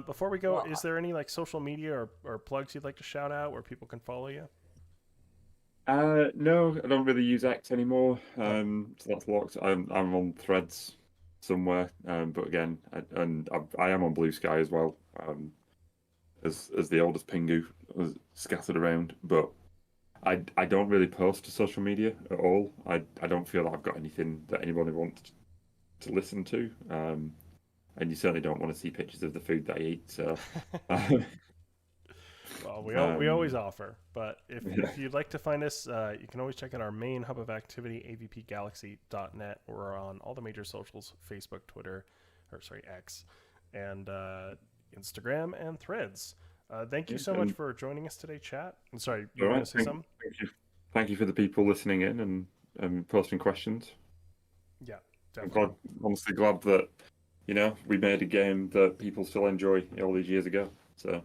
[SPEAKER 3] Before we go,
[SPEAKER 1] Well,
[SPEAKER 3] is there any like social media or plugs you'd like to shout out where people can follow you?
[SPEAKER 2] No, I don't really use X anymore. So that's locked. I'm on Threads somewhere. But again, I am on Blue Sky as well. As the oldest Pingu scattered around, but I don't really post to social media at all. I don't feel that I've got anything that anybody wants to listen to. And you certainly don't want to see pictures of the food that I eat. So,
[SPEAKER 3] Well, we always
[SPEAKER 2] um,
[SPEAKER 3] offer, but if,
[SPEAKER 2] yeah.
[SPEAKER 3] if you'd like to find us, you can always check out our main hub of activity, avpgalaxy.net. We're on all the major socials, Facebook, Twitter, X, and Instagram and Threads. Thank you so much for joining us today, chat. I'm sorry, you
[SPEAKER 2] All
[SPEAKER 3] were going
[SPEAKER 2] right,
[SPEAKER 3] to say something?
[SPEAKER 2] thank you for the people listening in and posting questions.
[SPEAKER 3] Yeah,
[SPEAKER 2] I'm
[SPEAKER 3] definitely.
[SPEAKER 2] honestly glad that we made a game that people still enjoy all these years ago. So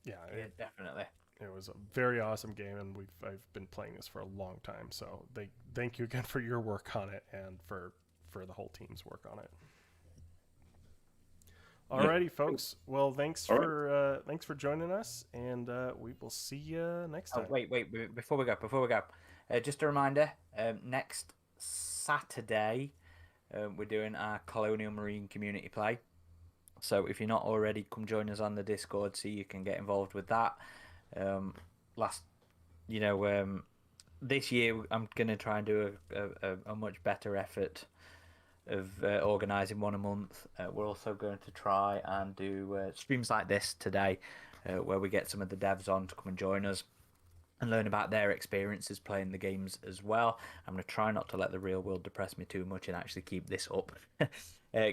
[SPEAKER 3] Yeah,
[SPEAKER 1] Yeah, definitely.
[SPEAKER 3] it was a very awesome game, and I've been playing this for a long time. So thank you again for your work on it and for the whole team's work on it. Alrighty, folks. Well, thanks
[SPEAKER 2] All right.
[SPEAKER 3] thanks for joining us, and we will see you next
[SPEAKER 1] Oh,
[SPEAKER 3] time.
[SPEAKER 1] wait, before we go, just a reminder, next Saturday, we're doing our Colonial Marine community play. So if you're not already, come join us on the Discord so you can get involved with that. This year I'm going to try and do a much better effort of organising one a month. We're also going to try and do streams like this today, where we get some of the devs on to come and join us and learn about their experiences playing the games as well. I'm going to try not to let the real world depress me too much and actually keep this up,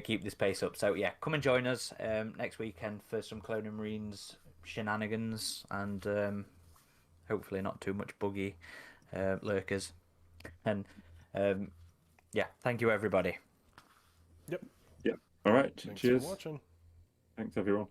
[SPEAKER 1] keep this pace up. So yeah, come and join us next weekend for some Colonial Marines shenanigans and hopefully not too much buggy lurkers. And yeah, thank you everybody.
[SPEAKER 3] Yep.
[SPEAKER 2] Yeah. All right.
[SPEAKER 3] Thanks
[SPEAKER 2] Cheers.
[SPEAKER 3] for watching.
[SPEAKER 2] Thanks everyone.